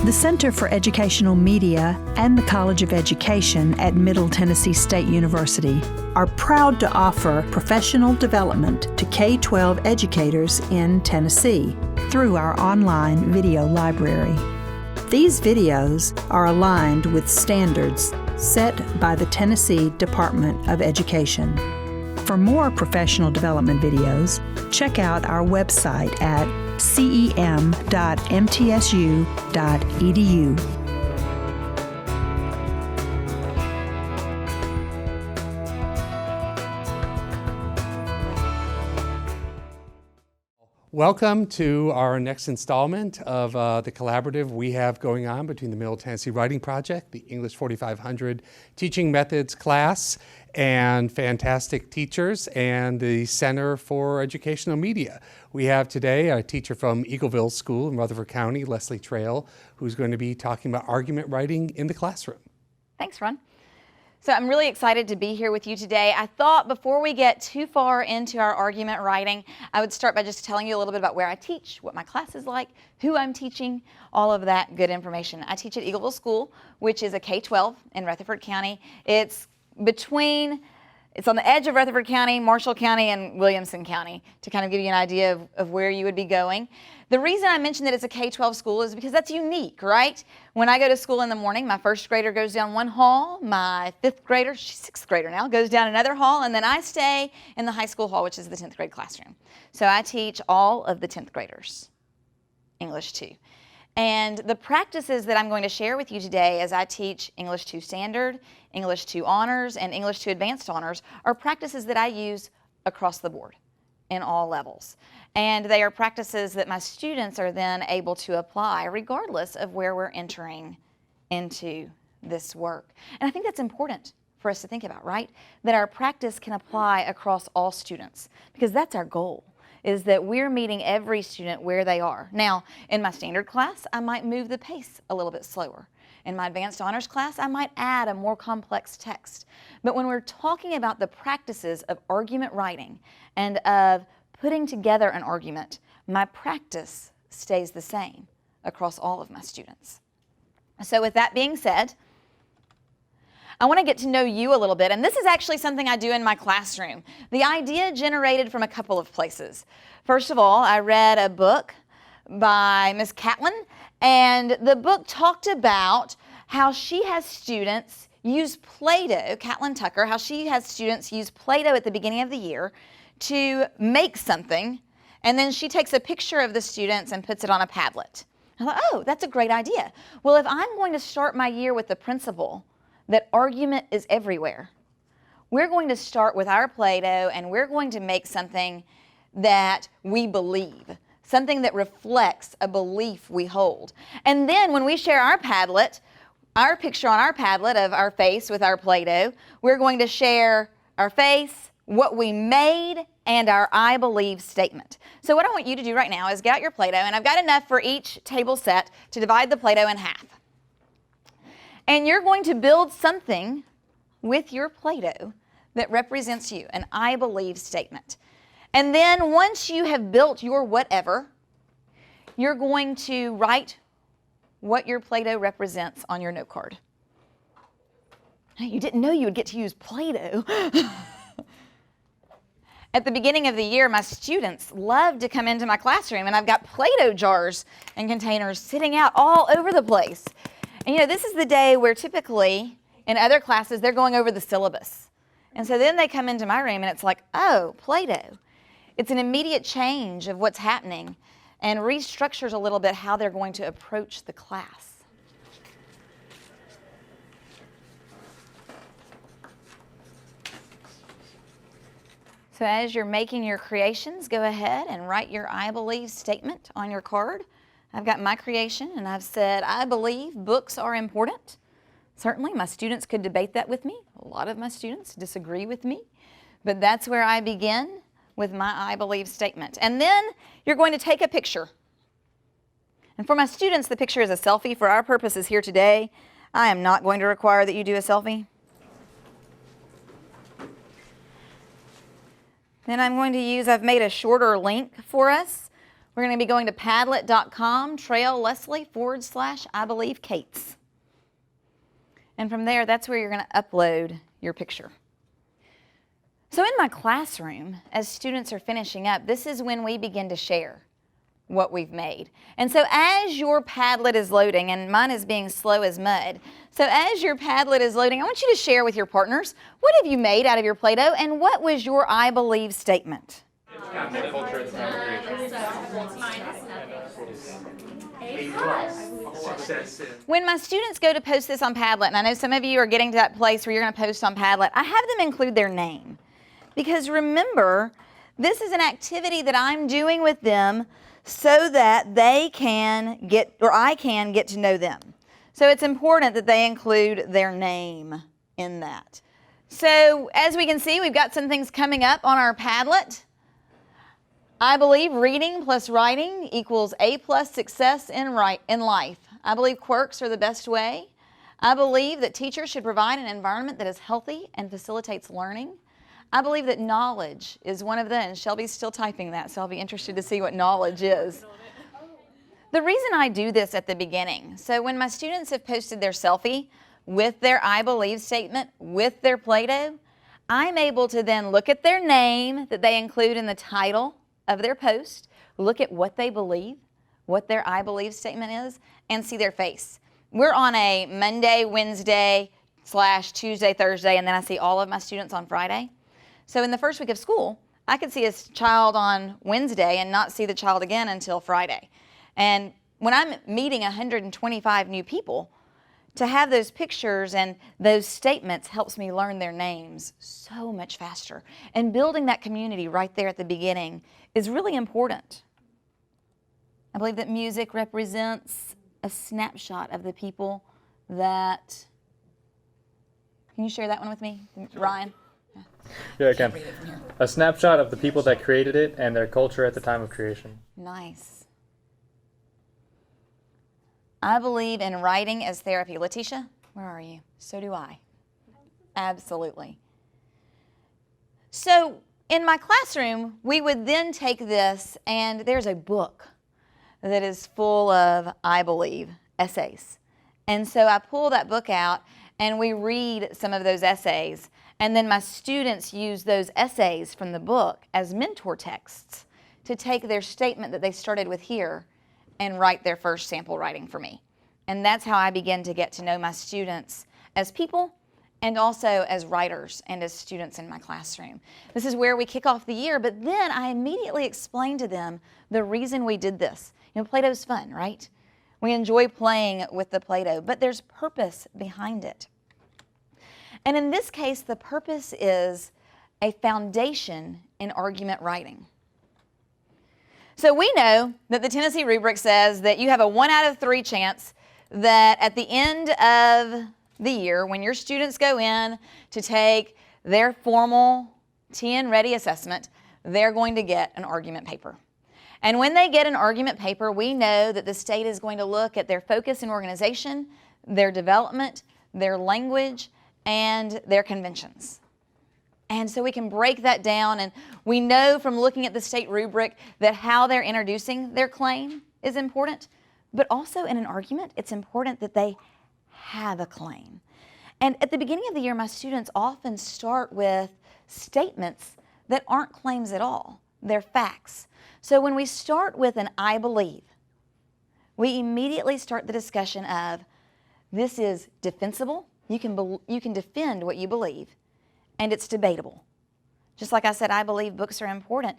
The Center for Educational Media and the College of Education at Middle Tennessee State University are proud to offer professional development to K-12 educators in Tennessee through our online video library. These videos are aligned with standards set by the Tennessee Department of Education. For more professional development videos, check out our website at cem.mtsu.edu. Welcome to our next installment of the collaborative we have going on between the Middle Tennessee Writing Project, the English 4500 Teaching Methods class, and fantastic teachers, and the Center for Educational Media. We have today a teacher from Eagleville School in Rutherford County, Leslie Trail, who's going to be talking about argument writing in the classroom. Thanks, Ron. So I'm really excited to be here with you today. I thought before we get too far into our argument writing, I would start by just telling you a little bit about where I teach, what my class is like, who I'm teaching, all of that good information. I teach at Eagleville School, which is a K-12 in Rutherford County. It's on the edge of Rutherford County, Marshall County, and Williamson County, to kind of give you an idea of where you would be going. The reason I mentioned that it's a K-12 school is because that's unique, right? When I go to school in the morning, my first grader goes down one hall, my fifth grader, she's sixth grader now, goes down another hall, and then I stay in the high school hall, which is the 10th grade classroom. So I teach all of the 10th graders, English 2. And the practices that I'm going to share with you today as I teach English 2 Standard, English 2 Honors, and English 2 Advanced Honors are practices that I use across the board in all levels. And they are practices that my students are then able to apply regardless of where we're entering into this work. And I think that's important for us to think about, right? That our practice can apply across all students, because that's our goal, is that we're meeting every student where they are. Now, in my standard class, I might move the pace a little bit slower. In my advanced honors class, I might add a more complex text. But when we're talking about the practices of argument writing and of putting together an argument, my practice stays the same across all of my students. So with that being said, I want to get to know you a little bit, and this is actually something I do in my classroom. The idea generated from a couple of places. First of all, I read a book by Miss Catlin, and the book talked about how she has students use Play-Doh, Catlin Tucker, how she has students use Play-Doh at the beginning of the year to make something, and then she takes a picture of the students and puts it on a Padlet. I thought, oh, that's a great idea. Well, if I'm going to start my year with the principle that argument is everywhere, we're going to start with our Play-Doh and we're going to make something that we believe, something that reflects a belief we hold. And then when we share our Padlet, our picture on our Padlet of our face with our Play-Doh, we're going to share our face, what we made, and our I believe statement. So what I want you to do right now is get out your Play-Doh, and I've got enough for each table set to divide the Play-Doh in half. And you're going to build something with your Play-Doh that represents you, an I believe statement. And then once you have built your whatever, you're going to write what your Play-Doh represents on your note card. Hey, you didn't know you would get to use Play-Doh. At the beginning of the year, my students love to come into my classroom, and I've got Play-Doh jars and containers sitting out all over the place. And you know, this is the day where typically in other classes, they're going over the syllabus. And so then they come into my room and it's like, oh, Play-Doh. It's an immediate change of what's happening and restructures a little bit how they're going to approach the class. So as you're making your creations, go ahead and write your I believe statement on your card. I've got my creation and I've said, I believe books are important. Certainly my students could debate that with me. A lot of my students disagree with me, but that's where I begin with my I believe statement. And then you're going to take a picture. And for my students, the picture is a selfie. For our purposes here today, I am not going to require that you do a selfie. Then I'm going to use, I've made a shorter link for us We're going to be going to Padlet.com, /I believe Kate's. And from there, that's where you're going to upload your picture. So in my classroom, as students are finishing up, this is when we begin to share what we've made. And so as your Padlet is loading, and mine is being slow as mud, so as your Padlet is loading, I want you to share with your partners, what have you made out of your Play-Doh, and what was your I believe statement? When my students go to post this on Padlet, and I know some of you are getting to that place where you're going to post on Padlet, I have them include their name. Because remember, this is an activity that I'm doing with them so that they can get, or I can get to know them. So it's important that they include their name in that. So as we can see, we've got some things coming up on our Padlet. I believe reading plus writing equals A+ success in life. I believe quirks are the best way. I believe that teachers should provide an environment that is healthy and facilitates learning. I believe that knowledge is one of them, and Shelby's still typing that, so I'll be interested to see what knowledge is. The reason I do this at the beginning, so when my students have posted their selfie with their I believe statement, with their Play-Doh, I'm able to then look at their name that they include in the title of their post, look at what they believe, what their I believe statement is, and see their face. We're on a Monday, Wednesday / Tuesday, Thursday, and then I see all of my students on Friday. So in the first week of school, I could see a child on Wednesday and not see the child again until Friday. And when I'm meeting 125 new people, to have those pictures and those statements helps me learn their names so much faster. And building that community right there at the beginning is really important. I believe that music represents a snapshot of the people that... Can you share that one with me, Ryan? Yeah, I can. A snapshot of the people that created it and their culture at the time of creation. Nice. I believe in writing as therapy. Letitia, where are you? So do I. Absolutely. So in my classroom, we would then take this, and there's a book that is full of, I believe, essays. And so I pull that book out, and we read some of those essays. And then my students use those essays from the book as mentor texts to take their statement that they started with here and write their first sample writing for me. And that's how I begin to get to know my students as people and also as writers and as students in my classroom. This is where we kick off the year, but then I immediately explain to them the reason we did this. You know, Play-Doh's fun, right? We enjoy playing with the Play-Doh, but there's purpose behind it. And in this case, the purpose is a foundation in argument writing. So we know that the Tennessee rubric says that you have a 1 out of 3 chance that at the end of the year, when your students go in to take their formal TN Ready assessment, they're going to get an argument paper. And when they get an argument paper, we know that the state is going to look at their focus and organization, their development, their language, and their conventions. And so we can break that down, and we know from looking at the state rubric that how they're introducing their claim is important, but also in an argument, it's important that they have a claim. And at the beginning of the year, my students often start with statements that aren't claims at all. They're facts. So when we start with an I believe, we immediately start the discussion of this is defensible. You can defend what you believe, and it's debatable. Just like I said, I believe books are important.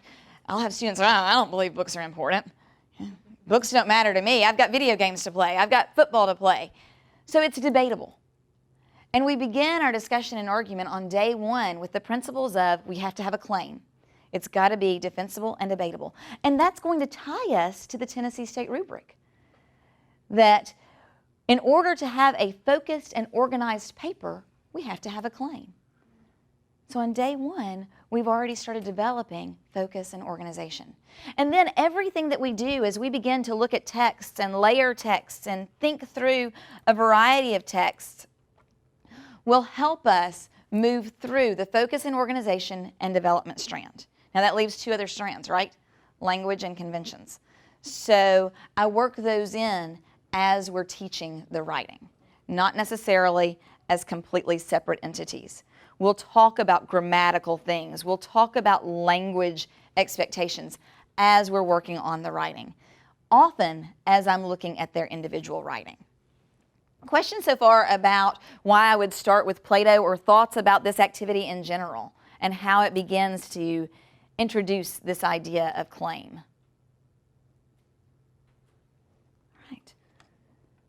I'll have students say, I don't believe books are important. Books don't matter to me. I've got video games to play. I've got football to play. So it's debatable. And we begin our discussion and argument on day 1 with the principles of we have to have a claim. It's got to be defensible and debatable. And that's going to tie us to the Tennessee State rubric. That in order to have a focused and organized paper, we have to have a claim. So on day 1, we've already started developing focus and organization. And then everything that we do as we begin to look at texts and layer texts and think through a variety of texts will help us move through the focus and organization and development strand. Now that leaves 2 other strands, right? Language and conventions. So I work those in as we're teaching the writing, not necessarily as completely separate entities. We'll talk about grammatical things. We'll talk about language expectations as we're working on the writing, often as I'm looking at their individual writing. Questions so far about why I would start with Play-Doh, or thoughts about this activity in general and how it begins to introduce this idea of claim? Right.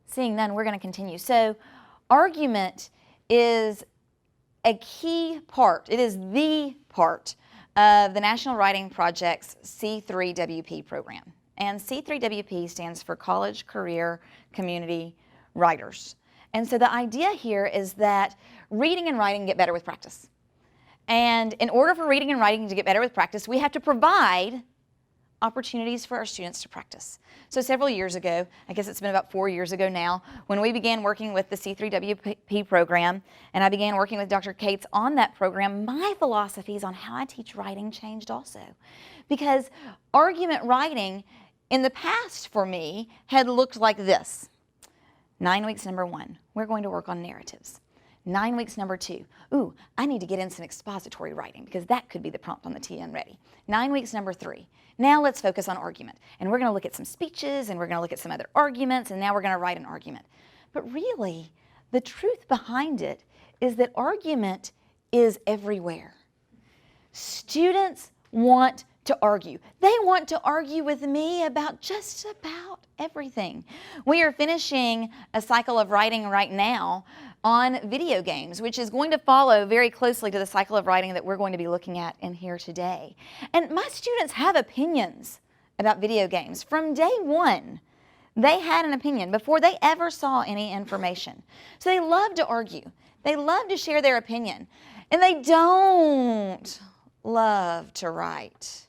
Seeing none, we're going to continue. So argument is a key part. It is the part of the National Writing Project's C3WP program. And C3WP stands for College Career Community Writers. And so the idea here is that reading and writing get better with practice. And in order for reading and writing to get better with practice, we have to provide opportunities for our students to practice. So several years ago, I guess it's been about 4 years ago now, when we began working with the C3WP program, and I began working with Dr. Cates on that program, my philosophies on how I teach writing changed also. Because argument writing in the past for me had looked like this. 9 weeks number 1, we're going to work on narratives. 9 weeks number 2, ooh, I need to get in some expository writing because that could be the prompt on the TN Ready. 9 weeks number 3, now let's focus on argument. And we're going to look at some speeches, and we're going to look at some other arguments, and now we're going to write an argument. But really, the truth behind it is that argument is everywhere. Students want to argue. They want to argue with me about just about everything. We are finishing a cycle of writing right now on video games, which is going to follow very closely to the cycle of writing that we're going to be looking at in here today. And my students have opinions about video games. From day one, they had an opinion before they ever saw any information. So they love to argue. They love to share their opinion. And they don't love to write.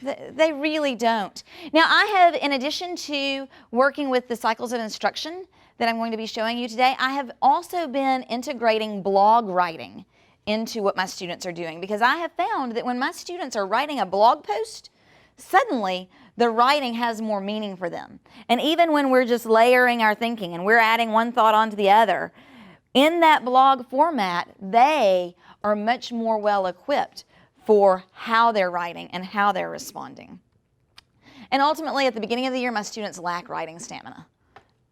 They really don't. Now, I have, in addition to working with the cycles of instruction that I'm going to be showing you today, I have also been integrating blog writing into what my students are doing, because I have found that when my students are writing a blog post, suddenly the writing has more meaning for them. And even when we're just layering our thinking and we're adding one thought onto the other, in that blog format, they are much more well equipped for how they're writing and how they're responding. And ultimately, at the beginning of the year, my students lack writing stamina.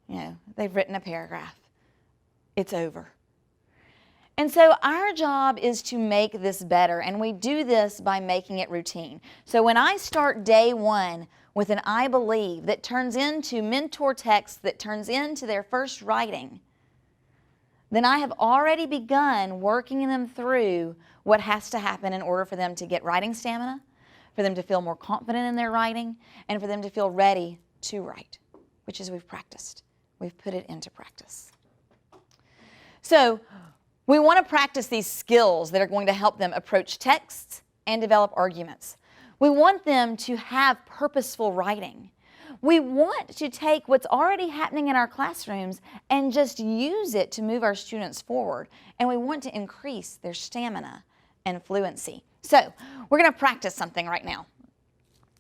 You know, they've written a paragraph. It's over. And so our job is to make this better, and we do this by making it routine. So when I start day one with an I believe that turns into mentor text, that turns into their first writing, then I have already begun working them through what has to happen in order for them to get writing stamina, for them to feel more confident in their writing, and for them to feel ready to write, which is we've practiced. We've put it into practice. So we want to practice these skills that are going to help them approach texts and develop arguments. We want them to have purposeful writing. We want to take what's already happening in our classrooms and just use it to move our students forward. And we want to increase their stamina and fluency. So we're going to practice something right now.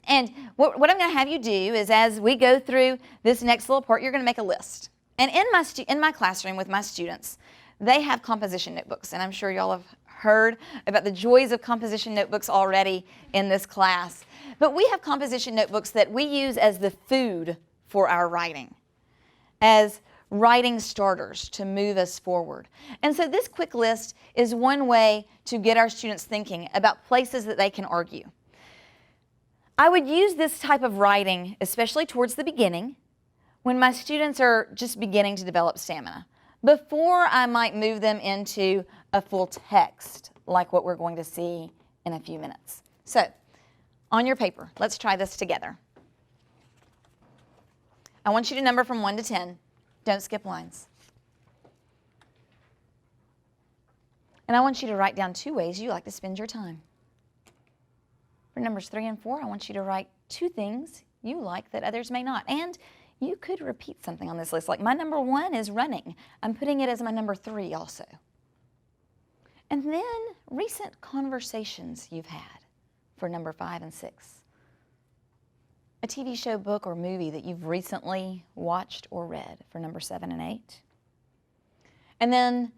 And what I'm going to have you do is, as we go through this next little part, you're going to make a list. And in my classroom with my students, they have composition notebooks. And I'm sure y'all have heard about the joys of composition notebooks already in this class. But we have composition notebooks that we use as the food for our writing, as writing starters to move us forward. And so this quick list is one way to get our students thinking about places that they can argue. I would use this type of writing, especially towards the beginning, when my students are just beginning to develop stamina, before I might move them into a full text like what we're going to see in a few minutes. So, on your paper, let's try this together. I want you to number from 1 to 10. Don't skip lines. And I want you to write down 2 ways you like to spend your time. For numbers 3 and 4, I want you to write 2 things you like that others may not. And you could repeat something on this list. Like my number 1 is running. I'm putting it as my number 3 also. And then recent conversations you've had for number 5 and 6. a TV show, book, or movie that you've recently watched or read for number 7 and 8. And then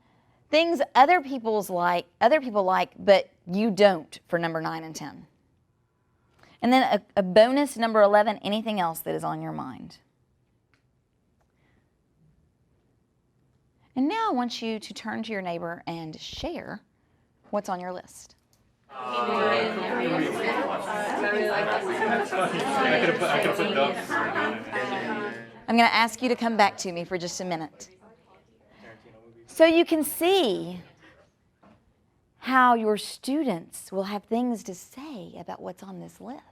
things other people like, but you don't for number 9 and 10. And then a bonus, number 11, anything else that is on your mind. And now I want you to turn to your neighbor and share what's on your list. I could have put ducks. I'm going to ask you to come back to me for just a minute. So you can see how your students will have things to say about what's on this list.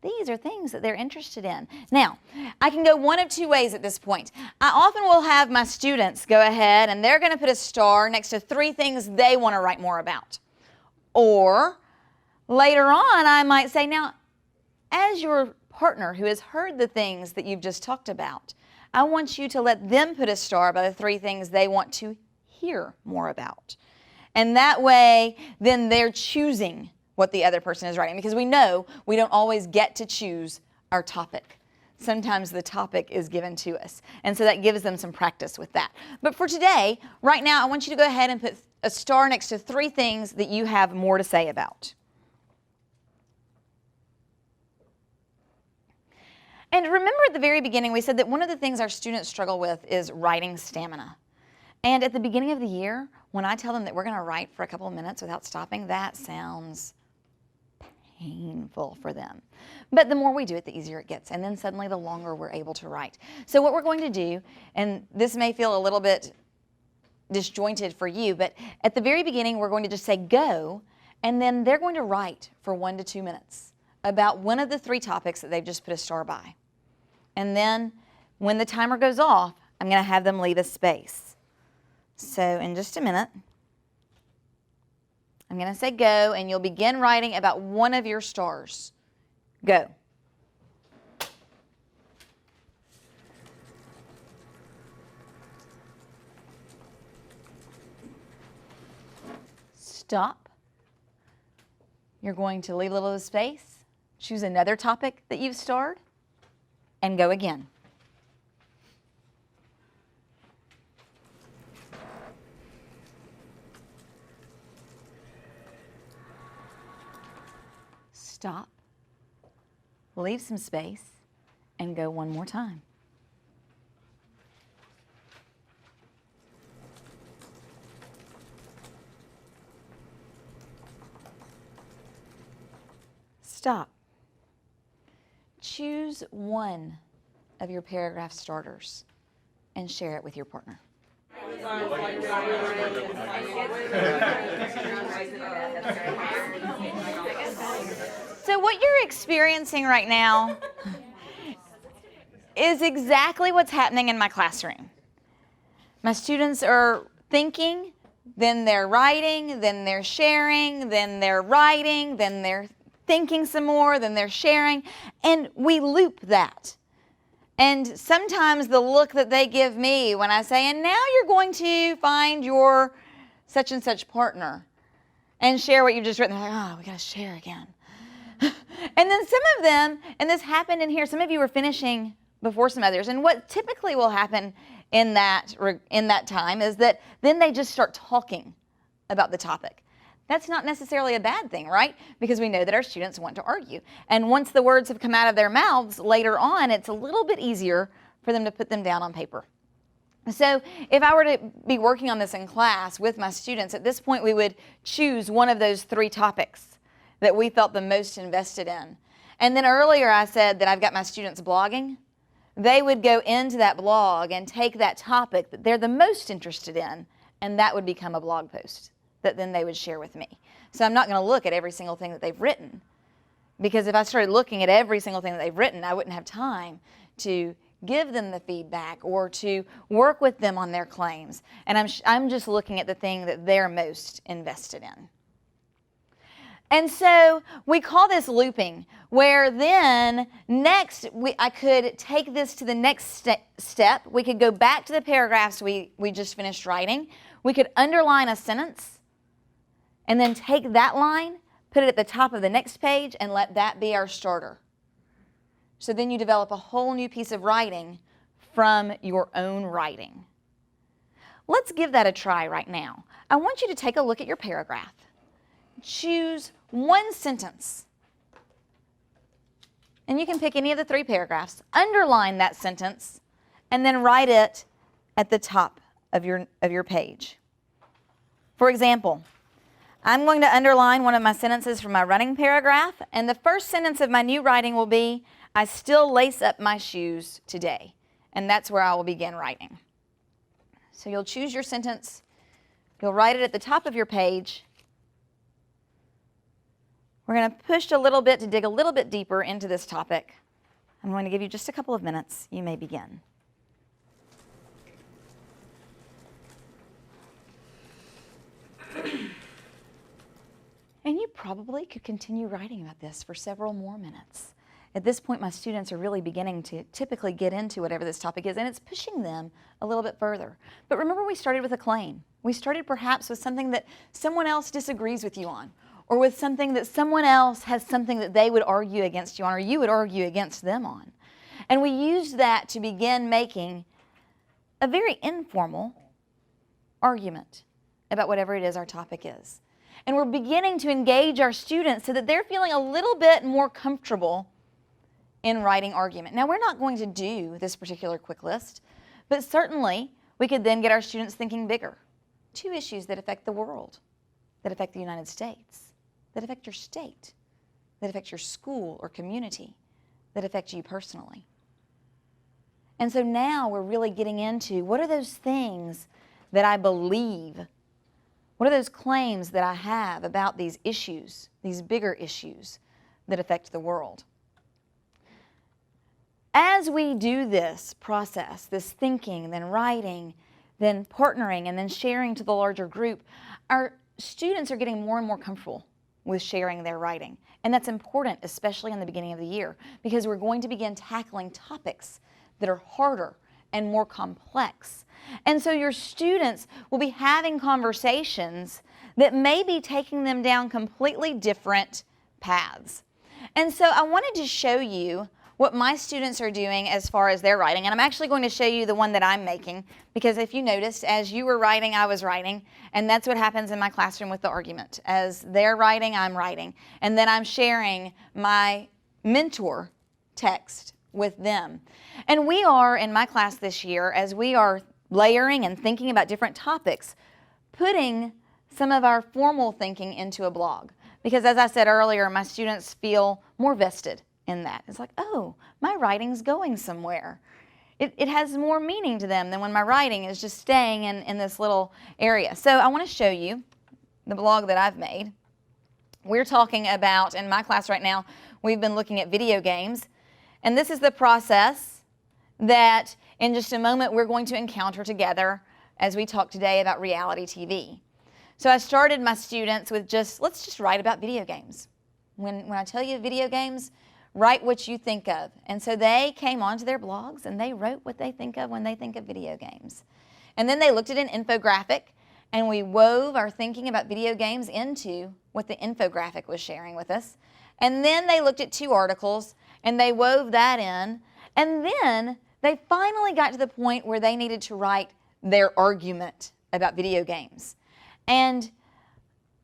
These are things that they're interested in. Now, I can go one of two ways at this point. I often will have my students go ahead and they're going to put a star next to 3 things they want to write more about. Or later on, I might say, now, as your partner who has heard the things that you've just talked about, I want you to let them put a star by the 3 things they want to hear more about. And that way, then they're choosing what the other person is writing, because we know we don't always get to choose our topic. Sometimes the topic is given to us, and so that gives them some practice with that. But for today, right now, I want you to go ahead and put a star next to 3 things that you have more to say about. And remember at the very beginning, we said that one of the things our students struggle with is writing stamina. And at the beginning of the year, when I tell them that we're going to write for a couple of minutes without stopping, that sounds painful for them. But the more we do it, the easier it gets. And then suddenly the longer we're able to write. So what we're going to do, and this may feel a little bit disjointed for you, but at the very beginning, we're going to just say go, and then they're going to write for 1 to 2 minutes about one of the 3 topics that they've just put a star by. And then when the timer goes off, I'm going to have them leave a space. So in just a minute, I'm going to say go, and you'll begin writing about one of your stars. Go. Stop. You're going to leave a little space, choose another topic that you've starred, and go again. Stop, leave some space, and go one more time. Stop. Choose one of your paragraph starters and share it with your partner. So what you're experiencing right now is exactly what's happening in my classroom. My students are thinking, then they're writing, then they're sharing, then they're writing, then they're thinking some more, then they're sharing, and we loop that. And sometimes the look that they give me when I say, and now you're going to find your such and such partner and share what you've just written, they're like, oh, we got to share again. And then some of them, and this happened in here, some of you were finishing before some others, and what typically will happen in that time is that then they just start talking about the topic. That's not necessarily a bad thing, right? Because we know that our students want to argue. And once the words have come out of their mouths later on, it's a little bit easier for them to put them down on paper. So if I were to be working on this in class with my students, at this point we would choose one of those 3 topics that we felt the most invested in. And then earlier I said that I've got my students blogging. They would go into that blog and take that topic that they're the most interested in, and that would become a blog post that then they would share with me. So I'm not going to look at every single thing that they've written, because if I started looking at every single thing that they've written, I wouldn't have time to give them the feedback or to work with them on their claims. And I'm just looking at the thing that they're most invested in. And so we call this looping, where then next I could take this to the next step. We could go back to the paragraphs we just finished writing. We could underline a sentence and then take that line, put it at the top of the next page, and let that be our starter. So then you develop a whole new piece of writing from your own writing. Let's give that a try right now. I want you to take a look at your paragraph. Choose one sentence. And you can pick any of the 3 paragraphs. Underline that sentence and then write it at the top of your page. For example, I'm going to underline one of my sentences from my running paragraph, and the first sentence of my new writing will be, I still lace up my shoes today. And that's where I will begin writing. So you'll choose your sentence, you'll write it at the top of your page. We're going to push a little bit to dig a little bit deeper into this topic. I'm going to give you just a couple of minutes. You may begin. And you probably could continue writing about this for several more minutes. At this point, my students are really beginning to typically get into whatever this topic is, and it's pushing them a little bit further. But remember, we started with a claim. We started perhaps with something that someone else disagrees with you on, or with something that someone else has something that they would argue against you on, or you would argue against them on. And we used that to begin making a very informal argument about whatever it is our topic is. And we're beginning to engage our students so that they're feeling a little bit more comfortable in writing argument. Now, we're not going to do this particular quick list, but certainly we could then get our students thinking bigger. 2 issues that affect the world, that affect the United States, that affect your state, that affect your school or community, that affect you personally. And so now we're really getting into what are those things that I believe? What are those claims that I have about these issues, these bigger issues that affect the world? As we do this process, this thinking, then writing, then partnering, and then sharing to the larger group, our students are getting more and more comfortable with sharing their writing. And that's important, especially in the beginning of the year, because we're going to begin tackling topics that are harder and more complex. And so your students will be having conversations that may be taking them down completely different paths. And so I wanted to show you what my students are doing as far as their writing. And I'm actually going to show you the one that I'm making, because if you noticed, as you were writing, I was writing. And that's what happens in my classroom with the argument. As they're writing, I'm writing. And then I'm sharing my mentor text with them. And we are, in my class this year, as we are layering and thinking about different topics, putting some of our formal thinking into a blog. Because as I said earlier, my students feel more vested in that. It's like, oh, my writing's going somewhere. It has more meaning to them than when my writing is just staying in this little area. So I want to show you the blog that I've made. We're talking about, in my class right now, we've been looking at video games. And this is the process that in just a moment we're going to encounter together as we talk today about reality TV. So I started my students with let's just write about video games. When I tell you video games, write what you think of. And so they came onto their blogs and they wrote what they think of when they think of video games. And then they looked at an infographic, and we wove our thinking about video games into what the infographic was sharing with us. And then they looked at 2 articles and they wove that in. And then they finally got to the point where they needed to write their argument about video games. And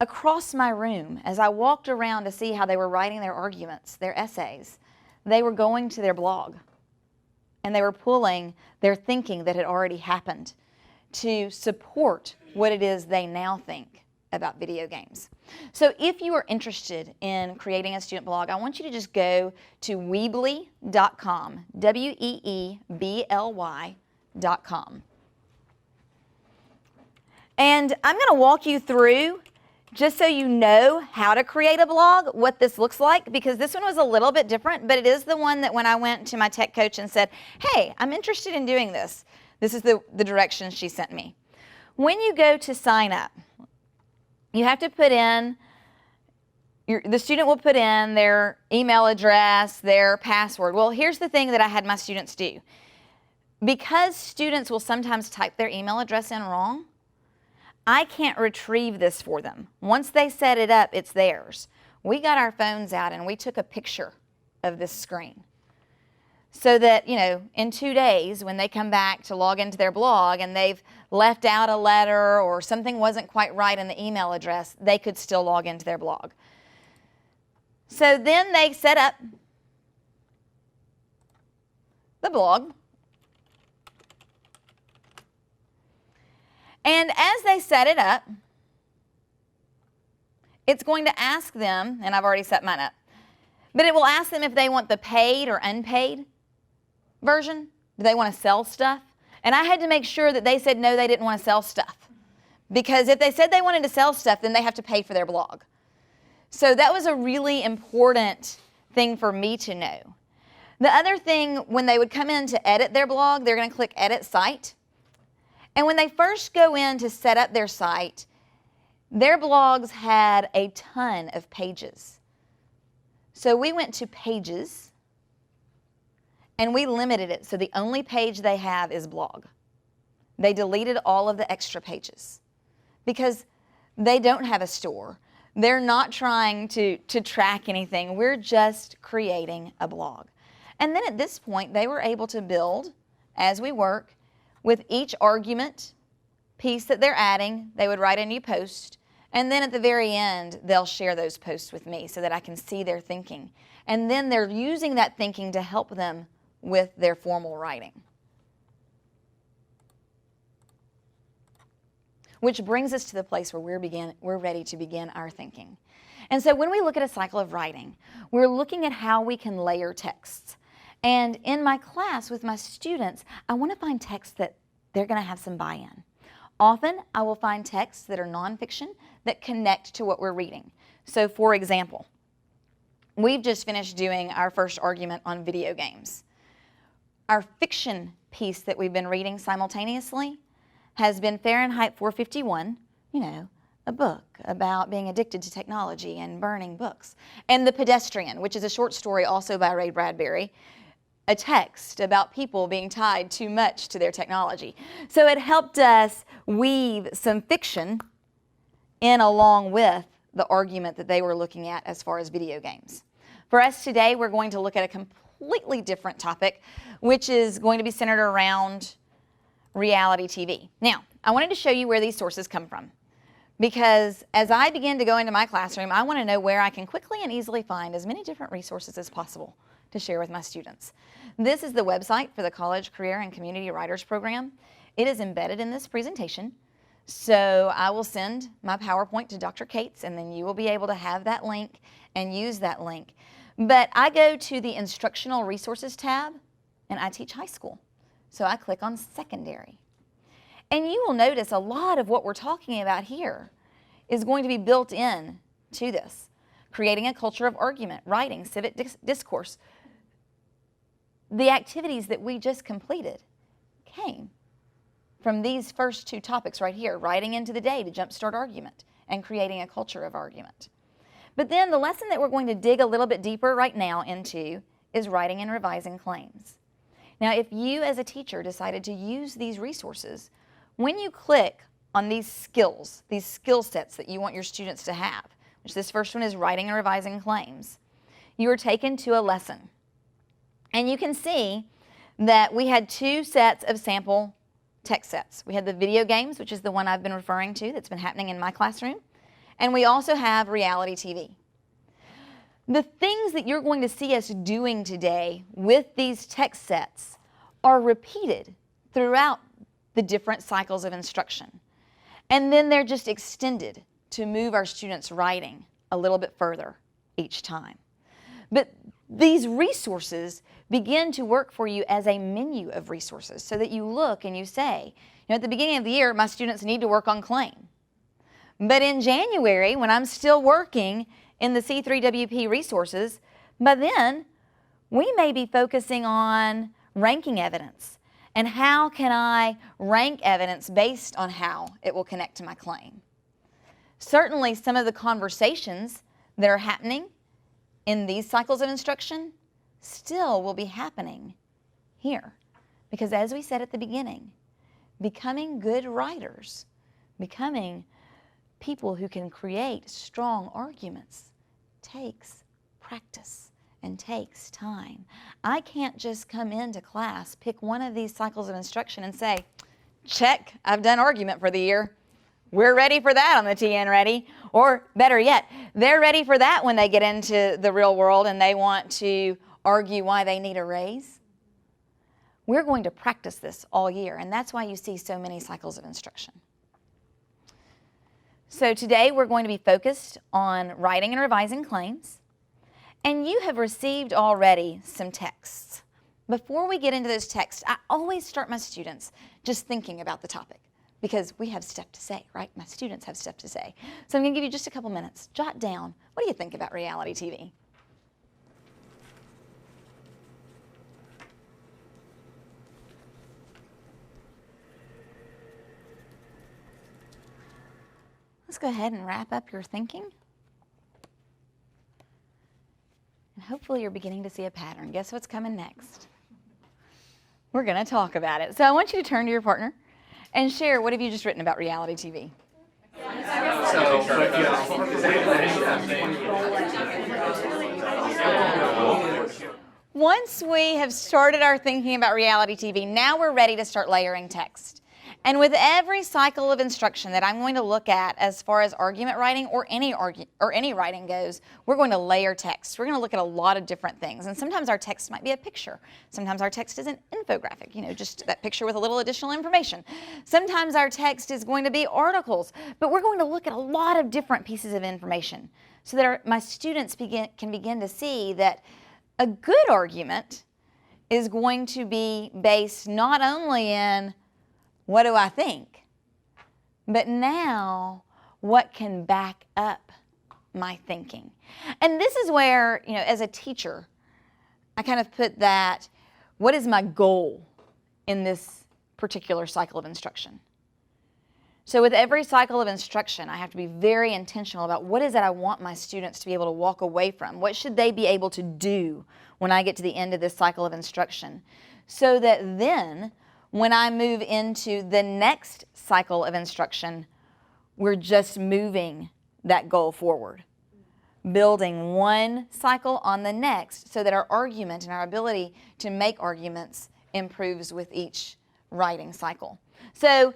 across my room, as I walked around to see how they were writing their arguments, their essays, they were going to their blog and they were pulling their thinking that had already happened to support what it is they now think about video games. So if you are interested in creating a student blog, I want you to just go to Weebly.com, Weebly.com. And I'm going to walk you through, just so you know how to create a blog, what this looks like, because this one was a little bit different, but it is the one that when I went to my tech coach and said, hey, I'm interested in doing this, this is the direction she sent me. When you go to sign up, you have to put in, the student will put in their email address, their password. Well, here's the thing that I had my students do. Because students will sometimes type their email address in wrong, I can't retrieve this for them. Once they set it up, it's theirs. We got our phones out and we took a picture of this screen. so that, in 2 days when they come back to log into their blog and they've left out a letter or something wasn't quite right in the email address, they could still log into their blog. So then they set up the blog. And as they set it up, it's going to ask them, and I've already set mine up, but it will ask them if they want the paid or unpaid version. Do they want to sell stuff? And I had to make sure that they said no, they didn't want to sell stuff. Because if they said they wanted to sell stuff, then they have to pay for their blog. So that was a really important thing for me to know. The other thing, when they would come in to edit their blog, they're going to click Edit Site. And when they first go in to set up their site, their blogs had a ton of pages. So we went to Pages, and we limited it, so the only page they have is blog. They deleted all of the extra pages because they don't have a store. They're not trying to track anything. We're just creating a blog. And then at this point, they were able to build, as we work, with each argument piece that they're adding, they would write a new post, and then at the very end, they'll share those posts with me so that I can see their thinking. And then they're using that thinking to help them with their formal writing. Which brings us to the place where we're ready to begin our thinking. And so when we look at a cycle of writing, we're looking at how we can layer texts. And in my class with my students, I want to find texts that they're going to have some buy-in. Often, I will find texts that are nonfiction that connect to what we're reading. So for example, we've just finished doing our first argument on video games. Our fiction piece that we've been reading simultaneously has been Fahrenheit 451, a book about being addicted to technology and burning books. And The Pedestrian, which is a short story also by Ray Bradbury, a text about people being tied too much to their technology. So it helped us weave some fiction in along with the argument that they were looking at as far as video games. For us today, we're going to look at a completely different topic, which is going to be centered around reality TV. Now, I wanted to show you where these sources come from, because as I begin to go into my classroom, I want to know where I can quickly and easily find as many different resources as possible to share with my students. This is the website for the College Career and Community Writers Program. It is embedded in this presentation, so I will send my PowerPoint to Dr. Cates, and then you will be able to have that link and use that link. But I go to the Instructional Resources tab, and I teach high school. So I click on Secondary. And you will notice a lot of what we're talking about here is going to be built in to this. Creating a culture of argument, writing, civic discourse. The activities that we just completed came from these first two topics right here, writing into the day to jumpstart argument and creating a culture of argument. But then the lesson that we're going to dig a little bit deeper right now into is writing and revising claims. Now, if you as a teacher decided to use these resources, when you click on these skill sets that you want your students to have, which this first one is writing and revising claims, you are taken to a lesson. And you can see that we had two sets of sample text sets. We had the video games, which is the one I've been referring to that's been happening in my classroom, and we also have reality TV. The things that you're going to see us doing today with these text sets are repeated throughout the different cycles of instruction. And then they're just extended to move our students' writing a little bit further each time. But these resources begin to work for you as a menu of resources so that you look and you say, at the beginning of the year, my students need to work on claim. But in January, when I'm still working in the C3WP resources, by then, we may be focusing on ranking evidence. And how can I rank evidence based on how it will connect to my claim? Certainly, some of the conversations that are happening in these cycles of instruction still will be happening here. Because as we said at the beginning, becoming good writers, becoming people who can create strong arguments takes practice. and takes time. I can't just come into class, pick one of these cycles of instruction and say, check, I've done argument for the year. We're ready for that on the TN Ready. Or better yet, they're ready for that when they get into the real world and they want to argue why they need a raise. We're going to practice this all year, and that's why you see so many cycles of instruction. So today we're going to be focused on writing and revising claims, and you have received already some texts. Before we get into those texts, I always start my students just thinking about the topic because we have stuff to say, right? My students have stuff to say. So I'm going to give you just a couple minutes. Jot down, what do you think about reality TV? Let's go ahead and wrap up your thinking. And hopefully you're beginning to see a pattern. Guess what's coming next? We're going to talk about it. So I want you to turn to your partner and share, what have you just written about reality TV? Once we have started our thinking about reality TV, now we're ready to start layering text. And with every cycle of instruction that I'm going to look at as far as argument writing or any writing goes, we're going to layer text. We're going to look at a lot of different things. And sometimes our text might be a picture. Sometimes our text is an infographic, just that picture with a little additional information. Sometimes our text is going to be articles. But we're going to look at a lot of different pieces of information so that my students can begin to see that a good argument is going to be based not only in what do I think, but now what can back up my thinking? And this is where, as a teacher, I kind of put that, what is my goal in this particular cycle of instruction? So with every cycle of instruction, I have to be very intentional about what is it I want my students to be able to walk away from? What should they be able to do when I get to the end of this cycle of instruction? So that then, when I move into the next cycle of instruction, we're just moving that goal forward, building one cycle on the next so that our argument and our ability to make arguments improves with each writing cycle. So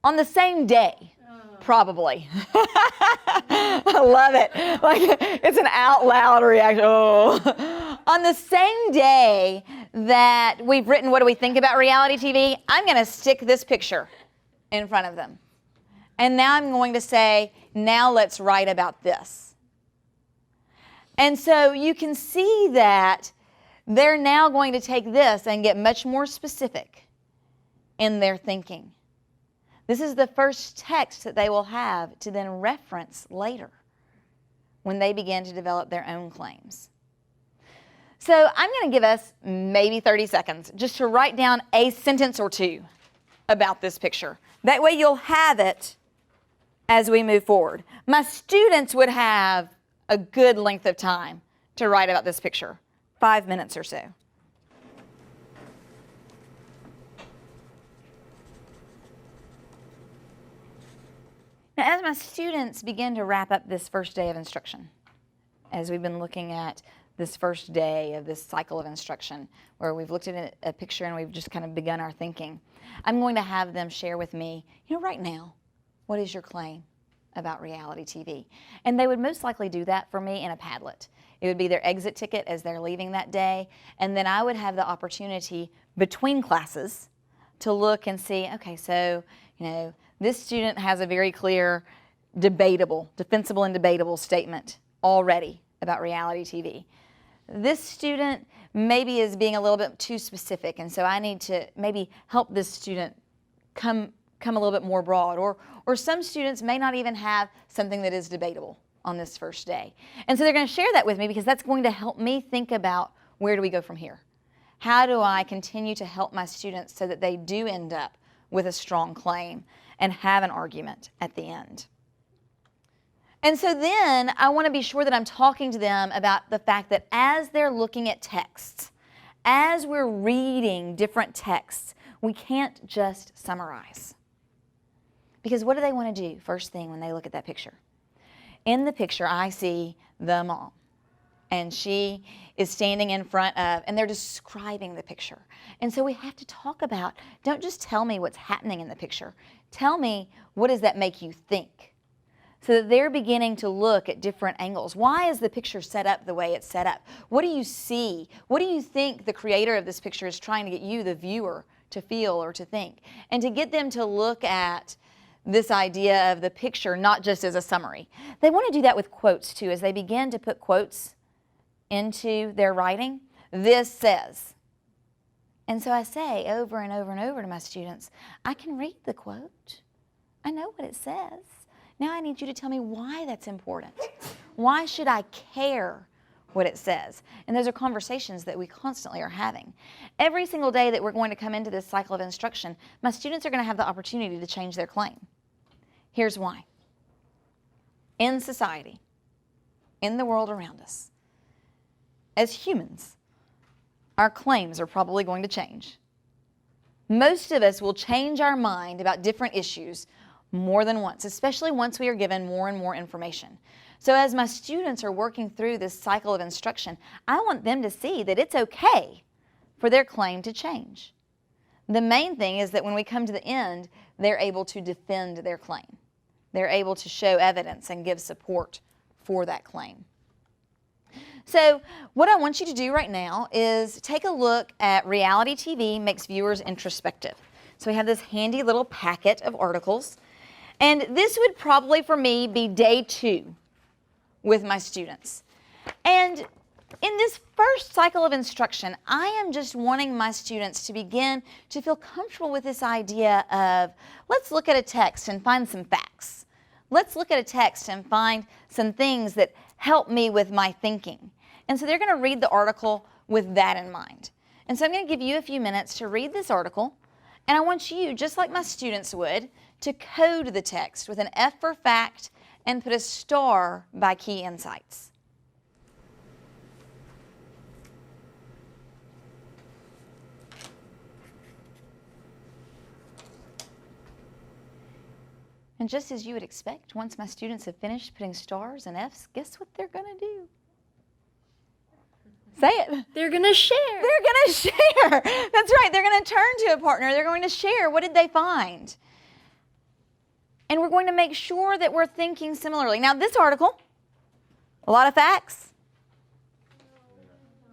on the same day, probably. I love it. Like, it's an out loud reaction. Oh. On the same day that we've written what do we think about reality TV, I'm going to stick this picture in front of them. And now I'm going to say, now let's write about this. And so you can see that they're now going to take this and get much more specific in their thinking. This is the first text that they will have to then reference later when they begin to develop their own claims. So I'm going to give us maybe 30 seconds just to write down a sentence or two about this picture. That way you'll have it as we move forward. My students would have a good length of time to write about this picture, 5 minutes or so. Now, as my students begin to wrap up this first day of instruction, as we've been looking at this first day of this cycle of instruction, where we've looked at a picture and we've just kind of begun our thinking, I'm going to have them share with me, right now, what is your claim about reality TV? And they would most likely do that for me in a Padlet. It would be their exit ticket as they're leaving that day, and then I would have the opportunity between classes to look and see, okay, so, this student has a very clear, defensible and debatable statement already about reality TV. This student maybe is being a little bit too specific, and so I need to maybe help this student come a little bit more broad. Or some students may not even have something that is debatable on this first day. And so they're going to share that with me because that's going to help me think about, where do we go from here? How do I continue to help my students so that they do end up with a strong claim and have an argument at the end? And so then I want to be sure that I'm talking to them about the fact that as they're looking at texts, as we're reading different texts, we can't just summarize. Because what do they want to do first thing when they look at that picture? In the picture, I see the mom. and she is standing in front of, and they're describing the picture. And so we have to talk about, don't just tell me what's happening in the picture. Tell me, what does that make you think? So that they're beginning to look at different angles. Why is the picture set up the way it's set up? What do you see? What do you think the creator of this picture is trying to get you, the viewer, to feel or to think? And to get them to look at this idea of the picture not just as a summary. They want to do that with quotes too. As they begin to put quotes into their writing, this says. And so I say over and over and over to my students, I can read the quote. I know what it says. Now I need you to tell me why that's important. Why should I care what it says? And those are conversations that we constantly are having. Every single day that we're going to come into this cycle of instruction, my students are going to have the opportunity to change their claim. Here's why. In society, in the world around us, as humans, our claims are probably going to change. Most of us will change our mind about different issues more than once, especially once we are given more and more information. So as my students are working through this cycle of instruction, I want them to see that it's okay for their claim to change. The main thing is that when we come to the end, they're able to defend their claim. They're able to show evidence and give support for that claim. So what I want you to do right now is take a look at Reality TV Makes Viewers Introspective. So we have this handy little packet of articles. And this would probably, for me, be day 2 with my students. And in this first cycle of instruction, I am just wanting my students to begin to feel comfortable with this idea of, let's look at a text and find some facts. Let's look at a text and find some things that help me with my thinking. And so they're going to read the article with that in mind. And so I'm going to give you a few minutes to read this article. And I want you, just like my students would, to code the text with an F for fact and put a star by key insights. And just as you would expect, once my students have finished putting stars and Fs, guess what they're going to do? Say it. They're going to share. They're going to share. That's right. They're going to turn to a partner. They're going to share. What did they find? And we're going to make sure that we're thinking similarly. Now, this article, a lot of facts?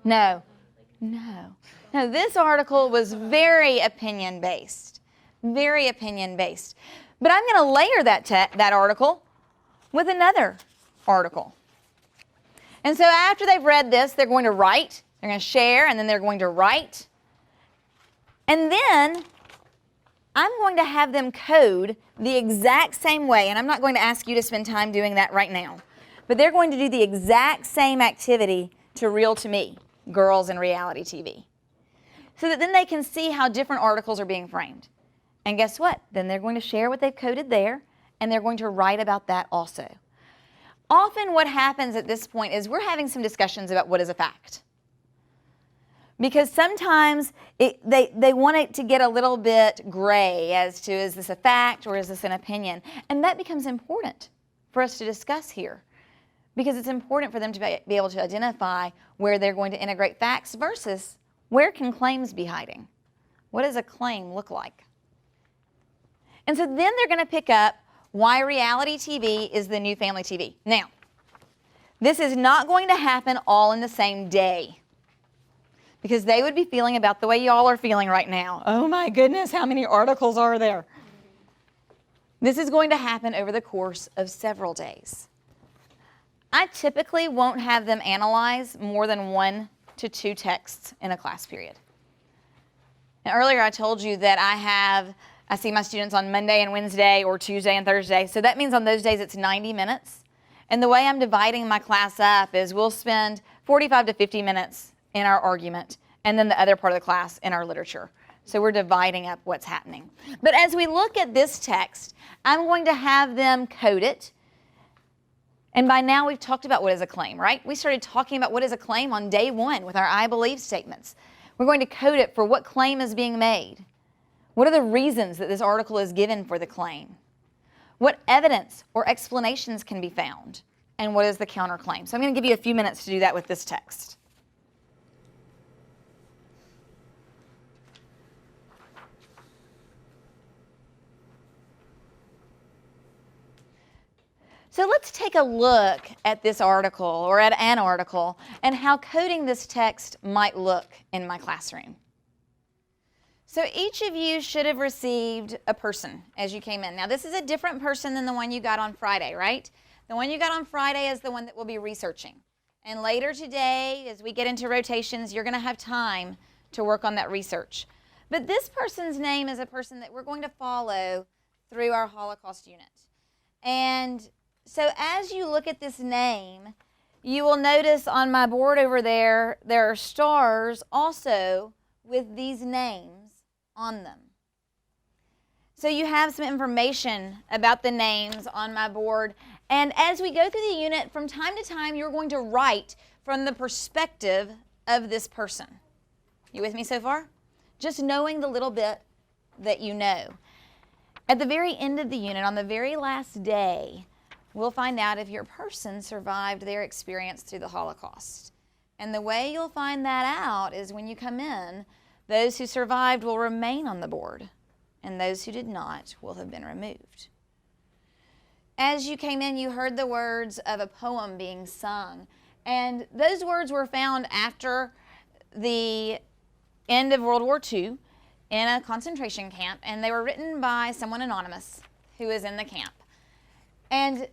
No. No. No, this article was very opinion-based. Very opinion-based. But I'm going to layer that article with another article. And so after they've read this, they're going to write, they're going to share, and then they're going to write. And then I'm going to have them code the exact same way, and I'm not going to ask you to spend time doing that right now, but they're going to do the exact same activity to Real to Me, Girls in Reality TV, so that then they can see how different articles are being framed. And guess what? Then they're going to share what they've coded there, and they're going to write about that also. Often what happens at this point is we're having some discussions about what is a fact. Because sometimes they want it to get a little bit gray as to, is this a fact or is this an opinion? And that becomes important for us to discuss here, because it's important for them to be able to identify where they're going to integrate facts versus where can claims be hiding. What does a claim look like? And so then they're going to pick up why reality TV is the new family TV. Now, this is not going to happen all in the same day, because they would be feeling about the way y'all are feeling right now. Oh my goodness, how many articles are there? This is going to happen over the course of several days. I typically won't have them analyze more than 1 to 2 texts in a class period. And earlier I told you that I see my students on Monday and Wednesday or Tuesday and Thursday. So that means on those days it's 90 minutes. And the way I'm dividing my class up is we'll spend 45 to 50 minutes in our argument, and then the other part of the class in our literature. So we're dividing up what's happening. But as we look at this text, I'm going to have them code it. And by now we've talked about what is a claim, right? We started talking about what is a claim on day 1 with our I believe statements. We're going to code it for what claim is being made. What are the reasons that this article is given for the claim? What evidence or explanations can be found? and what is the counterclaim. So I'm going to give you a few minutes to do that with this text. So let's take a look at this article, or at an article, and how coding this text might look in my classroom. So each of you should have received a person as you came in. Now this is a different person than the one you got on Friday, right? The one you got on Friday is the one that we'll be researching. And later today, as we get into rotations, you're going to have time to work on that research. But this person's name is a person that we're going to follow through our Holocaust unit. And so as you look at this name, you will notice on my board over there, there are stars also with these names on them. So you have some information about the names on my board. And as we go through the unit, from time to time, you're going to write from the perspective of this person. You with me so far? Just knowing the little bit that you know. At the very end of the unit, on the very last day, we'll find out if your person survived their experience through the Holocaust. And the way you'll find that out is when you come in, those who survived will remain on the board, and those who did not will have been removed. As you came in, you heard the words of a poem being sung, and those words were found after the end of World War II in a concentration camp, and they were written by someone anonymous who was in the camp. And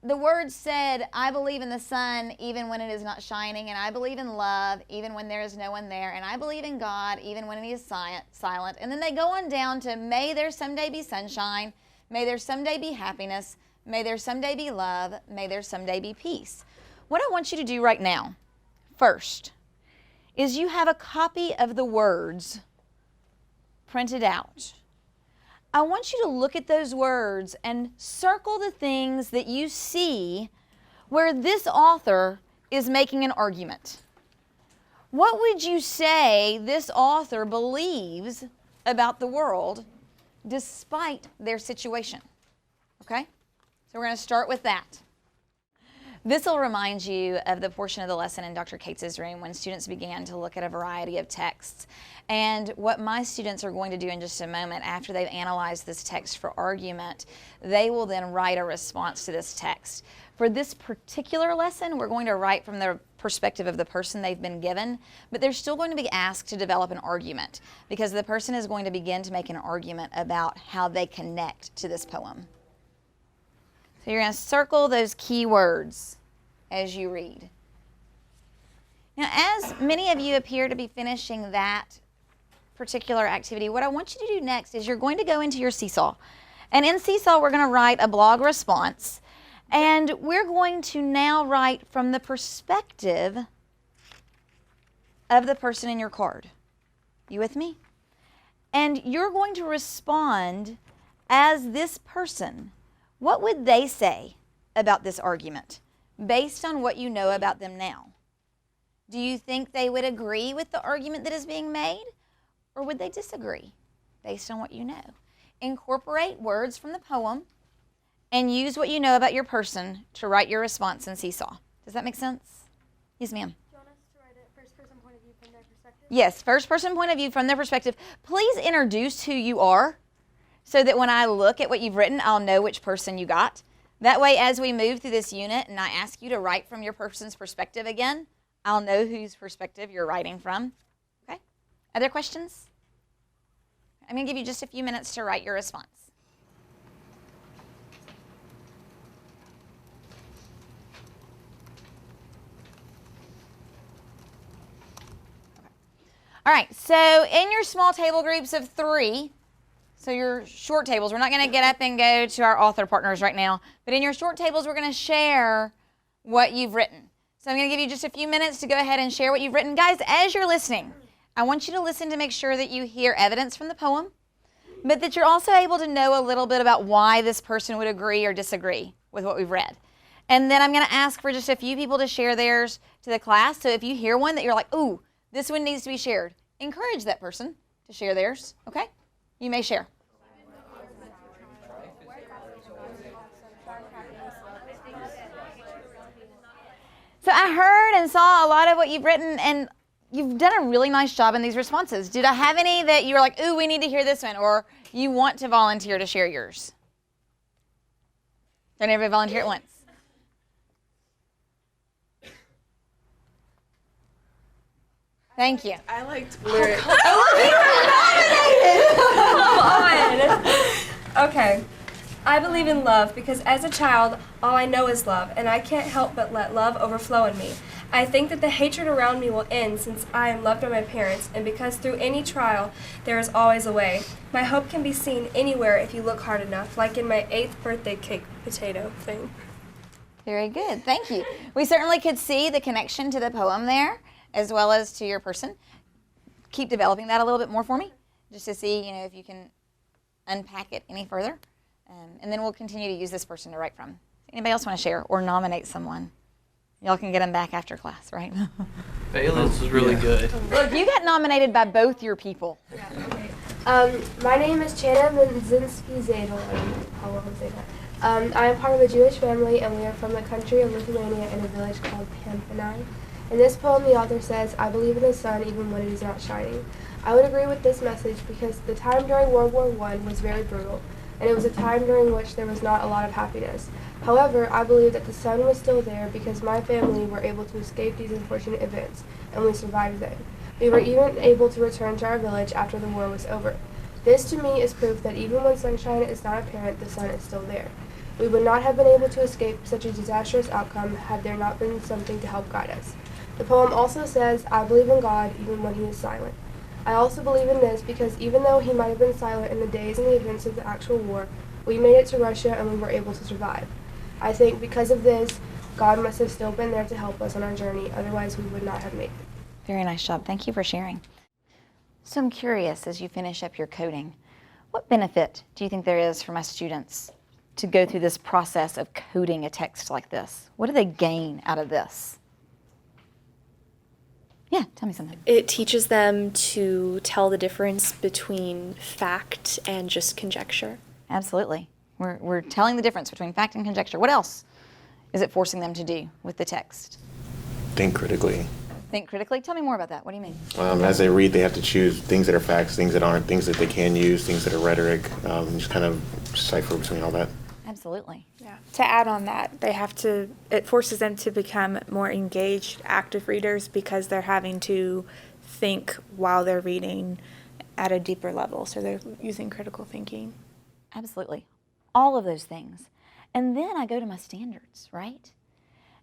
the words said, I believe in the sun even when it is not shining, and I believe in love even when there is no one there, and I believe in God even when he is silent. And then they go on down to, may there someday be sunshine, may there someday be happiness, may there someday be love, may there someday be peace. What I want you to do right now, first, is you have a copy of the words printed out. I want you to look at those words and circle the things that you see where this author is making an argument. What would you say this author believes about the world despite their situation? Okay? So we're going to start with that. This will remind you of the portion of the lesson in Dr. Cates's room when students began to look at a variety of texts. And what my students are going to do in just a moment, after they've analyzed this text for argument, they will then write a response to this text. For this particular lesson, we're going to write from the perspective of the person they've been given, but they're still going to be asked to develop an argument because the person is going to begin to make an argument about how they connect to this poem. So you're going to circle those key words as you read. Now, as many of you appear to be finishing that particular activity, what I want you to do next is you're going to go into your Seesaw. And in Seesaw, we're going to write a blog response. And we're going to now write from the perspective of the person in your card. You with me? And you're going to respond as this person. What would they say about this argument based on what you know about them now? Do you think they would agree with the argument that is being made, or would they disagree based on what you know? Incorporate words from the poem and use what you know about your person to write your response in Seesaw. Does that make sense? Yes, ma'am. Do you want us to write it first person point of view from their perspective? Yes, first person point of view from their perspective. Please introduce who you are so that when I look at what you've written, I'll know which person you got. That way, as we move through this unit and I ask you to write from your person's perspective again, I'll know whose perspective you're writing from. Okay? Other questions? I'm going to give you just a few minutes to write your response. All right, so in your small table groups of 3, so your short tables, we're not going to get up and go to our author partners right now, but in your short tables, we're going to share what you've written. So I'm going to give you just a few minutes to go ahead and share what you've written. Guys, as you're listening, I want you to listen to make sure that you hear evidence from the poem, but that you're also able to know a little bit about why this person would agree or disagree with what we've read. And then I'm going to ask for just a few people to share theirs to the class. So if you hear one that you're like, ooh, this one needs to be shared, encourage that person to share theirs, okay? You may share. So I heard and saw a lot of what you've written, and you've done a really nice job in these responses. Did I have any that you were like, ooh, we need to hear this one, or you want to volunteer to share yours? Don't everybody volunteer at once? Thank you. I liked lyrics. Okay. I believe in love because as a child, all I know is love, and I can't help but let love overflow in me. I think that the hatred around me will end since I am loved by my parents, and because through any trial, there is always a way. My hope can be seen anywhere if you look hard enough, like in my 8th birthday cake potato thing. Very good. Thank you. We certainly could see the connection to the poem there, as well as to your person. Keep developing that a little bit more for me, just to see, if you can unpack it any further. And then we'll continue to use this person to write from. Anybody else want to share or nominate someone? Y'all can get them back after class, right? Valence was really good. Look, you got nominated by both your people. Yeah, okay. My name is Chana Minzinski-Zadel. How will I say that? I am part of a Jewish family, and we are from the country of Lithuania in a village called Pampanai. In this poem, the author says, I believe in the sun even when it is not shining. I would agree with this message because the time during World War I was very brutal, and it was a time during which there was not a lot of happiness. However, I believe that the sun was still there because my family were able to escape these unfortunate events, and we survived them. We were even able to return to our village after the war was over. This to me is proof that even when sunshine is not apparent, the sun is still there. We would not have been able to escape such a disastrous outcome had there not been something to help guide us. The poem also says, I believe in God even when he is silent. I also believe in this because even though he might have been silent in the days and the events of the actual war, we made it to Russia and we were able to survive. I think because of this, God must have still been there to help us on our journey, otherwise we would not have made it. Very nice job. Thank you for sharing. So I'm curious, as you finish up your coding, what benefit do you think there is for my students to go through this process of coding a text like this? What do they gain out of this? Yeah, tell me something. It teaches them to tell the difference between fact and just conjecture. Absolutely. We're telling the difference between fact and conjecture. What else is it forcing them to do with the text? Think critically. Think critically? Tell me more about that. What do you mean? As they read, they have to choose things that are facts, things that aren't, things that they can use, things that are rhetoric, and just kind of decipher between all that. Absolutely. Yeah. To add on that, it forces them to become more engaged, active readers because they're having to think while they're reading at a deeper level. So they're using critical thinking. Absolutely. All of those things. And then I go to my standards, right?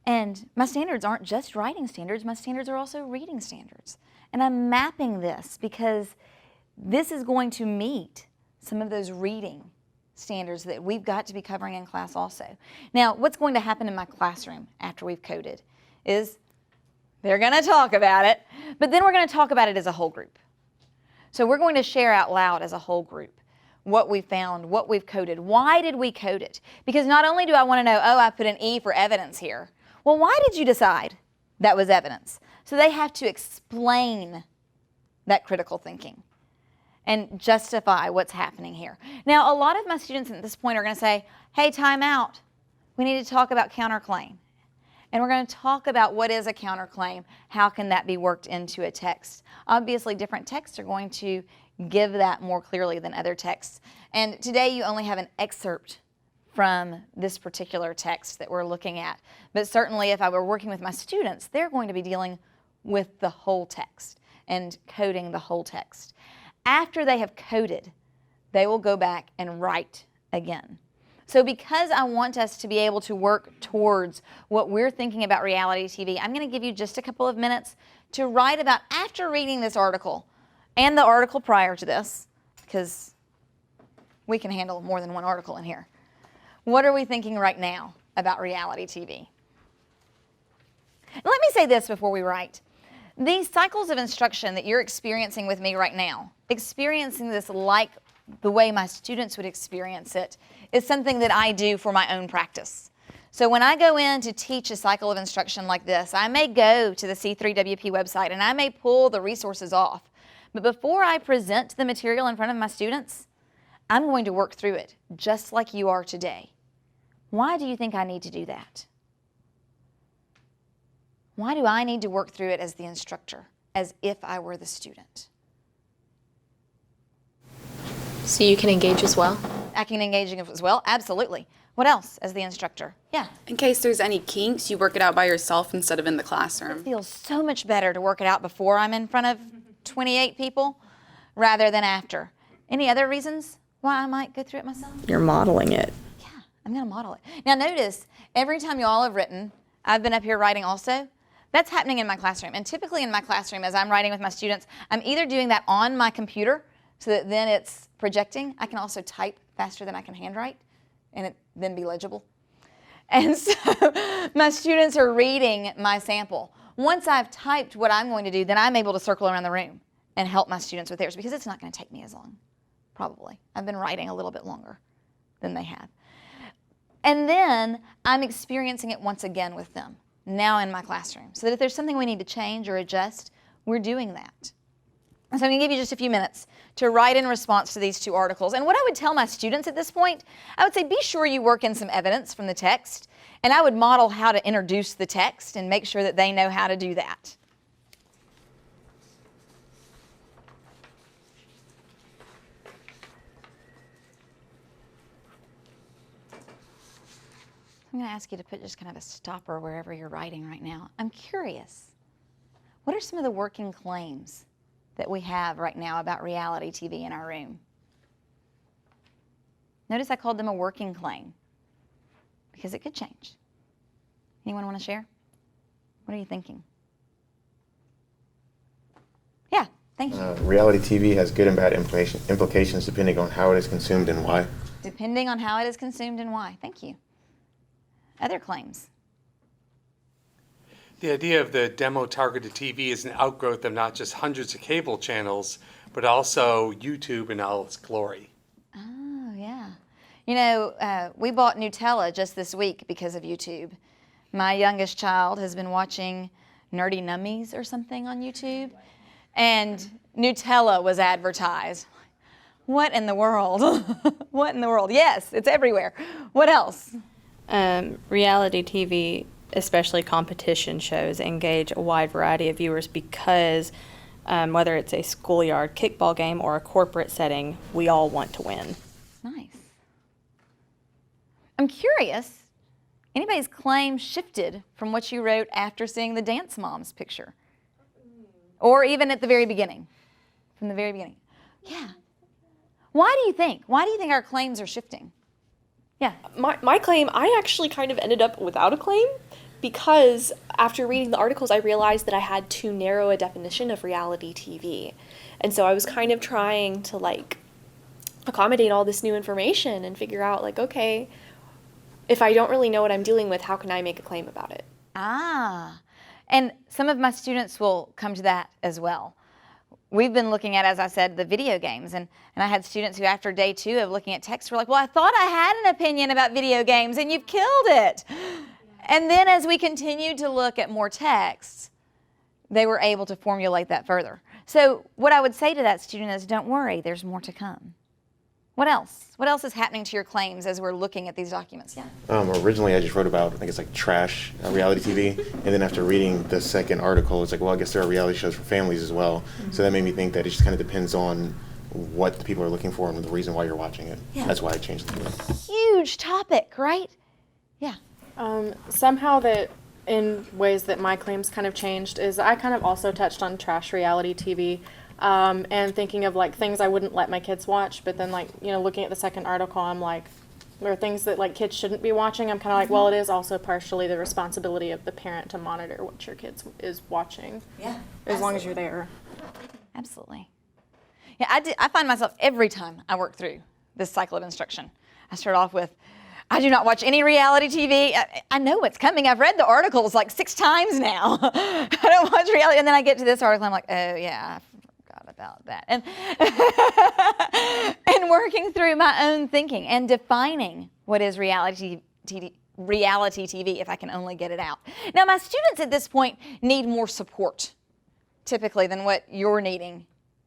And my standards aren't just writing standards. My standards are also reading standards. And I'm mapping this because this is going to meet some of those reading standards that we've got to be covering in class also. Now, what's going to happen in my classroom after we've coded is they're going to talk about it, but then we're going to talk about it as a whole group. So we're going to share out loud as a whole group what we found, what we've coded. Why did we code it? Because not only do I want to know, oh, I put an E for evidence here. Well, why did you decide that was evidence? So they have to explain that critical thinking and justify what's happening here. Now, a lot of my students at this point are going to say, hey, time out. We need to talk about counterclaim. And we're going to talk about what is a counterclaim. How can that be worked into a text? Obviously, different texts are going to give that more clearly than other texts. And today you only have an excerpt from this particular text that we're looking at. But certainly if I were working with my students, they're going to be dealing with the whole text and coding the whole text. After they have coded, they will go back and write again. So because I want us to be able to work towards what we're thinking about reality TV, I'm going to give you just a couple of minutes to write about, after reading this article and the article prior to this, because we can handle more than one article in here. What are we thinking right now about reality TV? Let me say this before we write. These cycles of instruction that you're experiencing with me right now, experiencing this like the way my students would experience it, is something that I do for my own practice. So when I go in to teach a cycle of instruction like this, I may go to the C3WP website and I may pull the resources off. But before I present the material in front of my students, I'm going to work through it, just like you are today. Why do you think I need to do that? Why do I need to work through it as the instructor, as if I were the student? So you can engage as well? I can engage as well, absolutely. What else as the instructor? Yeah. In case there's any kinks, you work it out by yourself instead of in the classroom. It feels so much better to work it out before I'm in front of 28 people rather than after. Any other reasons why I might go through it myself? You're modeling it. Yeah, I'm going to model it. Now notice, every time you all have written, I've been up here writing also. That's happening in my classroom. And typically in my classroom, as I'm writing with my students, I'm either doing that on my computer so that then it's projecting. I can also type faster than I can handwrite and it then be legible. And so my students are reading my sample. Once I've typed what I'm going to do, then I'm able to circle around the room and help my students with theirs because it's not going to take me as long, probably. I've been writing a little bit longer than they have. And then I'm experiencing it once again with them, now in my classroom, so that if there's something we need to change or adjust, we're doing that. So I'm going to give you just a few minutes to write in response to these two articles. And what I would tell my students at this point, I would say be sure you work in some evidence from the text, and I would model how to introduce the text and make sure that they know how to do that. I'm going to ask you to put just kind of a stopper wherever you're writing right now. I'm curious, what are some of the working claims that we have right now about reality TV in our room? Notice I called them a working claim because it could change. Anyone want to share? What are you thinking? Yeah, thank you. Reality TV has good and bad implications depending on how it is consumed and why. Depending on how it is consumed and why. Thank you. Other claims? The idea of the demo-targeted TV is an outgrowth of not just hundreds of cable channels, but also YouTube in all its glory. Oh, yeah. You know, we bought Nutella just this week because of YouTube. My youngest child has been watching Nerdy Nummies or something on YouTube, and Nutella was advertised. What in the world? What in the world? Yes, it's everywhere. What else? Reality TV, especially competition shows, engage a wide variety of viewers because whether it's a schoolyard kickball game or a corporate setting, we all want to win. Nice. I'm curious, anybody's claim shifted from what you wrote after seeing the Dance Moms picture? Or even at the very beginning? From the very beginning? Yeah. Why do you think? Why do you think our claims are shifting? Yeah. My claim, I actually kind of ended up without a claim because after reading the articles, I realized that I had too narrow a definition of reality TV. And so I was kind of trying to like accommodate all this new information and figure out like, okay, if I don't really know what I'm dealing with, how can I make a claim about it? Ah, and some of my students will come to that as well. We've been looking at, as I said, the video games, and I had students who after day 2 of looking at text were like, well, I thought I had an opinion about video games and you've killed it. And then as we continued to look at more texts, they were able to formulate that further. So what I would say to that student is, don't worry, there's more to come. What else? What else is happening to your claims as we're looking at these documents? Yeah. Originally, I just wrote about, I think it's like trash reality TV, and then after reading the second article, it's like, well, I guess there are reality shows for families as well. Mm-hmm. So that made me think that it just kind of depends on what the people are looking for and the reason why you're watching it. Yeah. That's why I changed the name. Huge topic, right? Yeah. Somehow that in ways that my claims kind of changed is I kind of also touched on trash reality TV. And thinking of like things I wouldn't let my kids watch, but then like, you know, looking at the second article, I'm like, there are things that like kids shouldn't be watching. I'm kind of like, well, it is also partially the responsibility of the parent to monitor what your kids is watching. Yeah. As long as you're there. Absolutely. Yeah, I find myself every time I work through this cycle of instruction, I start off with, I do not watch any reality TV. I know what's coming. I've read the articles like 6 times now. I don't watch reality. And then I get to this article, I'm like, oh yeah, about that, and and working through my own thinking and defining what is reality TV if I can only get it out. Now my students at this point need more support typically than what you're needing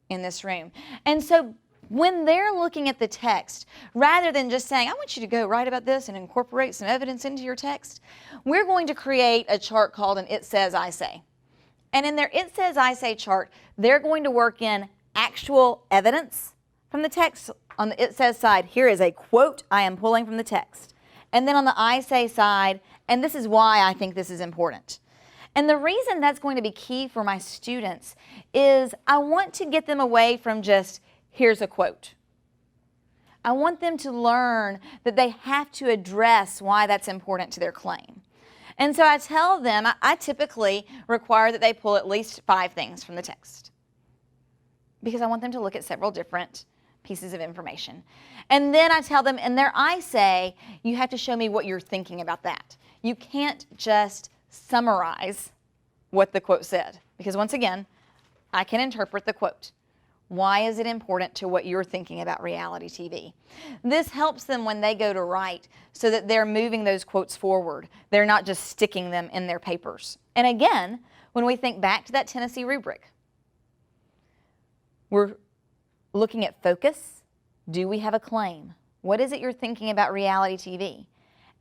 in this room, and so when they're looking at the text, rather than just saying, I want you to go write about this and incorporate some evidence into your text, we're going to create a chart called an It Says, I Say. And in their It Says, I Say chart, they're going to work in actual evidence from the text. On the It Says side, here is a quote I am pulling from the text. And then on the I Say side, and this is why I think this is important. And the reason that's going to be key for my students is I want to get them away from just, here's a quote. I want them to learn that they have to address why that's important to their claim. And so I tell them, I typically require that they pull at least 5 things from the text, because I want them to look at several different pieces of information. And then I tell them in their I Say, you have to show me what you're thinking about that. You can't just summarize what the quote said, because once again, I can interpret the quote. Why is it important to what you're thinking about reality TV? This helps them when they go to write so that they're moving those quotes forward. They're not just sticking them in their papers. And again, when we think back to that Tennessee rubric, we're looking at focus. Do we have a claim? What is it you're thinking about reality TV?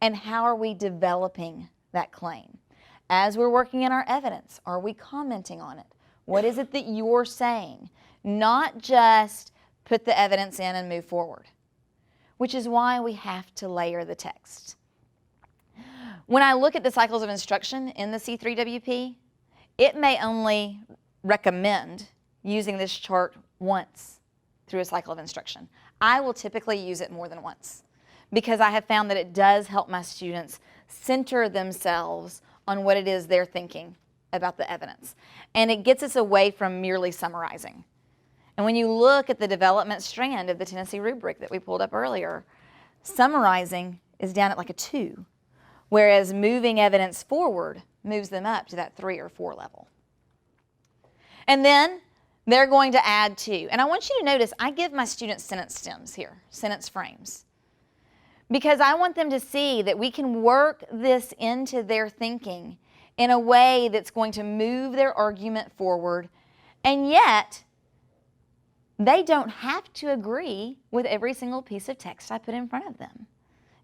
And how are we developing that claim? As we're working in our evidence, are we commenting on it? What is it that you're saying? Not just put the evidence in and move forward, which is why we have to layer the text. When I look at the cycles of instruction in the C3WP, it may only recommend using this chart once through a cycle of instruction. I will typically use it more than once, because I have found that it does help my students center themselves on what it is they're thinking about the evidence. And it gets us away from merely summarizing. And when you look at the development strand of the Tennessee rubric that we pulled up earlier, summarizing is down at like a 2, whereas moving evidence forward moves them up to that 3 or 4 level. And then they're going to add to. And I want you to notice I give my students sentence stems here, sentence frames, because I want them to see that we can work this into their thinking in a way that's going to move their argument forward, and yet they don't have to agree with every single piece of text I put in front of them.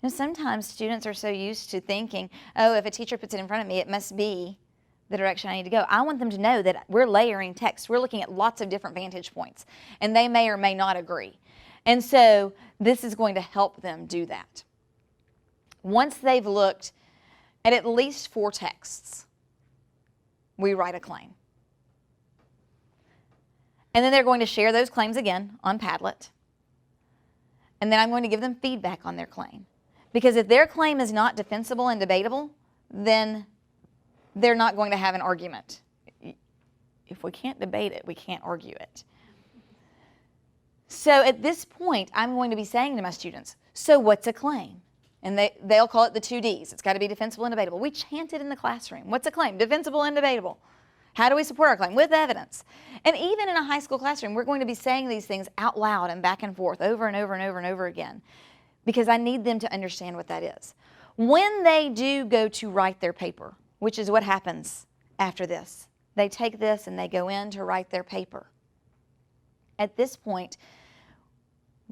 And sometimes students are so used to thinking, oh, if a teacher puts it in front of me, it must be the direction I need to go. I want them to know that we're layering text. We're looking at lots of different vantage points, and they may or may not agree. And so this is going to help them do that. Once they've looked at least 4 texts, we write a claim. And then they're going to share those claims again on Padlet. And then I'm going to give them feedback on their claim. Because if their claim is not defensible and debatable, then they're not going to have an argument. If we can't debate it, we can't argue it. So at this point, I'm going to be saying to my students, so what's a claim? And they'll call it the 2 Ds. It's got to be defensible and debatable. We chant it in the classroom. What's a claim? Defensible and debatable. How do we support our claim? With evidence. And even in a high school classroom, we're going to be saying these things out loud and back and forth over and over and over and over again, because I need them to understand what that is. When they do go to write their paper, which is what happens after this, they take this and they go in to write their paper. At this point,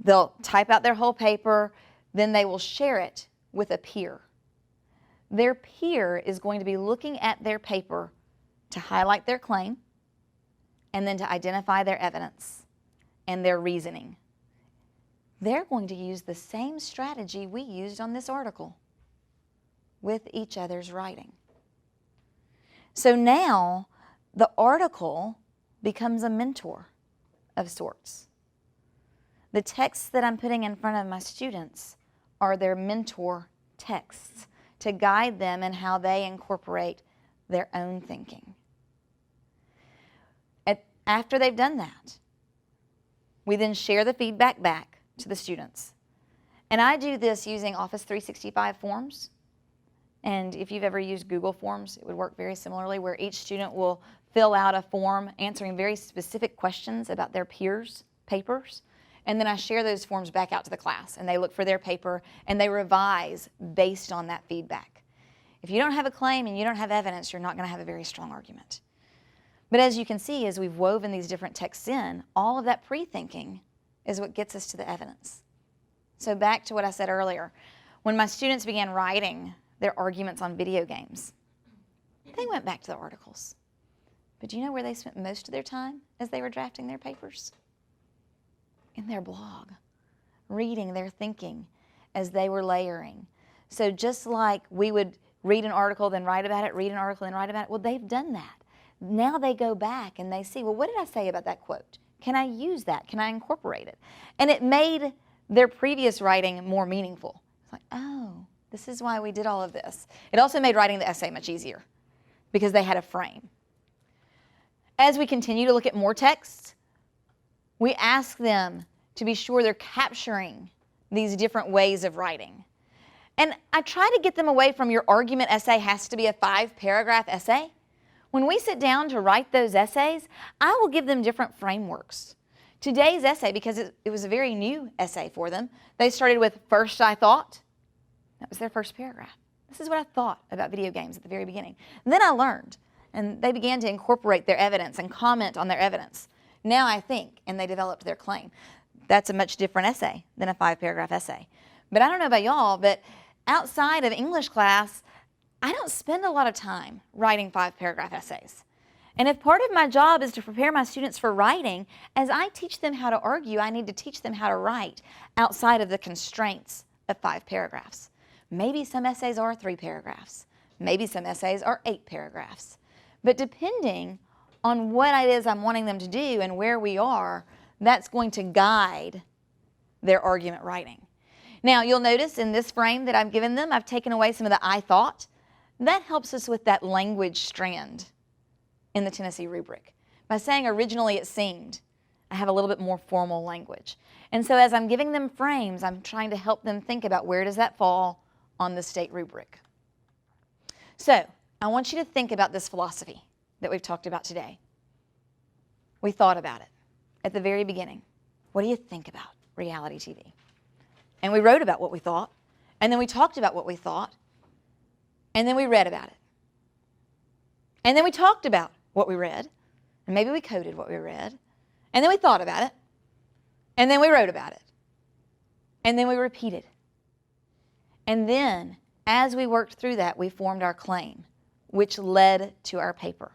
they'll type out their whole paper, then they will share it with a peer. Their peer is going to be looking at their paper to highlight their claim, and then to identify their evidence and their reasoning. They're going to use the same strategy we used on this article with each other's writing. So now the article becomes a mentor of sorts. The texts that I'm putting in front of my students are their mentor texts to guide them in how they incorporate their own thinking. After they've done that, we then share the feedback back to the students. And I do this using Office 365 forms. And if you've ever used Google Forms, it would work very similarly, where each student will fill out a form answering very specific questions about their peers' papers. And then I share those forms back out to the class, and they look for their paper, and they revise based on that feedback. If you don't have a claim and you don't have evidence, you're not going to have a very strong argument. But as you can see, as we've woven these different texts in, all of that pre-thinking is what gets us to the evidence. So back to what I said earlier. When my students began writing their arguments on video games, they went back to the articles. But do you know where they spent most of their time as they were drafting their papers? In their blog, reading their thinking as they were layering. So just like we would read an article, then write about it, read an article, then write about it, well, they've done that. Now they go back and they see, well, what did I say about that quote? Can I use that? Can I incorporate it? And it made their previous writing more meaningful. It's like, oh, this is why we did all of this. It also made writing the essay much easier because they had a frame. As we continue to look at more texts, we ask them to be sure they're capturing these different ways of writing. And I try to get them away from your argument essay has to be a 5-paragraph essay. When we sit down to write those essays, I will give them different frameworks. Today's essay, because it was a very new essay for them, they started with first I thought. That was their first paragraph. This is what I thought about video games at the very beginning. And then I learned, and they began to incorporate their evidence and comment on their evidence. Now I think, and they developed their claim. That's a much different essay than a 5-paragraph essay. But I don't know about y'all, but outside of English class, I don't spend a lot of time writing 5-paragraph essays. And if part of my job is to prepare my students for writing, as I teach them how to argue, I need to teach them how to write outside of the constraints of 5 paragraphs. Maybe some essays are 3 paragraphs. Maybe some essays are 8 paragraphs. But depending on what it is I'm wanting them to do and where we are, that's going to guide their argument writing. Now, you'll notice in this frame that I've given them, I've taken away some of the I thought. That helps us with that language strand in the Tennessee rubric. By saying originally it seemed, I have a little bit more formal language. And so as I'm giving them frames, I'm trying to help them think about where does that fall on the state rubric. So I want you to think about this philosophy that we've talked about today. We thought about it at the very beginning. What do you think about reality TV? And we wrote about what we thought, and then we talked about what we thought, and then we read about it. And then we talked about what we read, and maybe we coded what we read, and then we thought about it, and then we wrote about it, and then we repeated. And then, as we worked through that, we formed our claim, which led to our paper.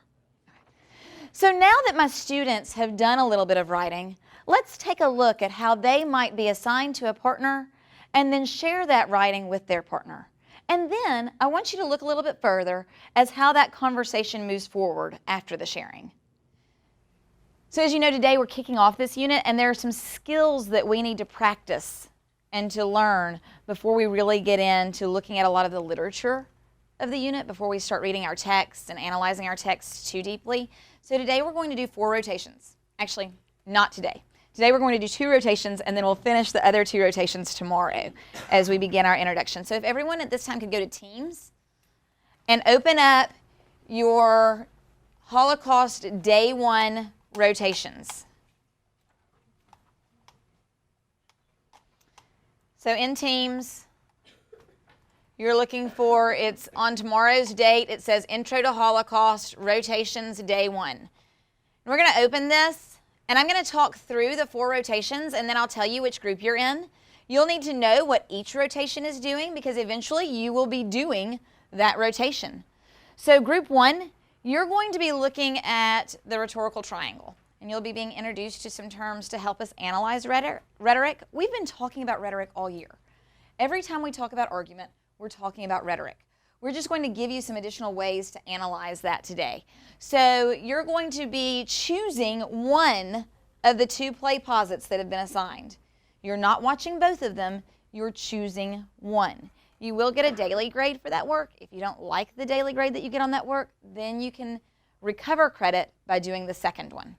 So now that my students have done a little bit of writing, let's take a look at how they might be assigned to a partner and then share that writing with their partner. And then I want you to look a little bit further as how that conversation moves forward after the sharing. So as you know, today we're kicking off this unit, and there are some skills that we need to practice and to learn before we really get into looking at a lot of the literature of the unit, before we start reading our text and analyzing our text too deeply. So today we're going to do 4 rotations. Actually, not today. Today we're going to do 2 rotations, and then we'll finish the other 2 rotations tomorrow as we begin our introduction. So if everyone at this time could go to Teams and open up your Holocaust Day 1 rotations. So in Teams, you're looking for, it's on tomorrow's date, it says Intro to Holocaust, Rotations Day 1. And we're going to open this, and I'm going to talk through the 4 rotations, and then I'll tell you which group you're in. You'll need to know what each rotation is doing, because eventually you will be doing that rotation. So group 1, you're going to be looking at the rhetorical triangle, and you'll be being introduced to some terms to help us analyze rhetoric. We've been talking about rhetoric all year. Every time we talk about argument, we're talking about rhetoric. We're just going to give you some additional ways to analyze that today. So you're going to be choosing one of the 2 play posits that have been assigned. You're not watching both of them, you're choosing one. You will get a daily grade for that work. If you don't like the daily grade that you get on that work, then you can recover credit by doing the second one.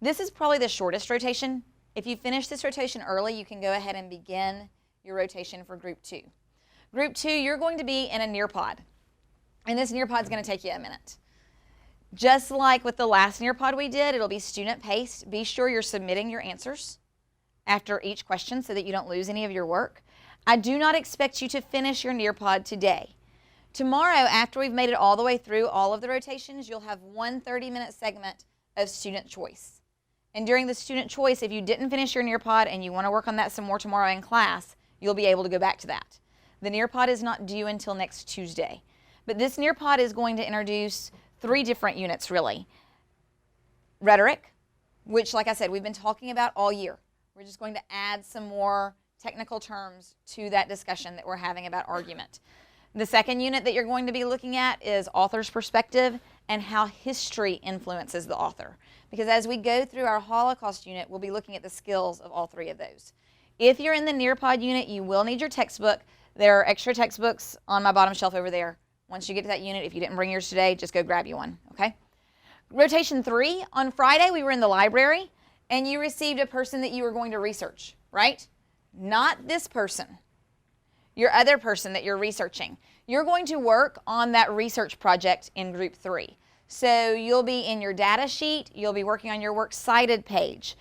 This is probably the shortest rotation. If you finish this rotation early, you can go ahead and begin your rotation for group 2. Group 2, you're going to be in a Nearpod, and this Nearpod is going to take you a minute. Just like with the last Nearpod we did, it'll be student-paced. Be sure you're submitting your answers after each question so that you don't lose any of your work. I do not expect you to finish your Nearpod today. Tomorrow, after we've made it all the way through all of the rotations, you'll have one 30-minute segment of student choice. And during the student choice, if you didn't finish your Nearpod and you want to work on that some more tomorrow in class, you'll be able to go back to that. The Nearpod is not due until next Tuesday. But this Nearpod is going to introduce 3 different units, really. Rhetoric, which, like I said, we've been talking about all year. We're just going to add some more technical terms to that discussion that we're having about argument. The second unit that you're going to be looking at is author's perspective and how history influences the author. Because as we go through our Holocaust unit, we'll be looking at the skills of all 3 of those. If you're in the Nearpod unit, you will need your textbook. There are extra textbooks on my bottom shelf over there. Once you get to that unit, if you didn't bring yours today, just go grab you one, okay? Rotation 3, on Friday we were in the library and you received a person that you were going to research, right? Not this person, your other person that you're researching. You're going to work on that research project in group 3. So you'll be in your data sheet, you'll be working on your works cited page.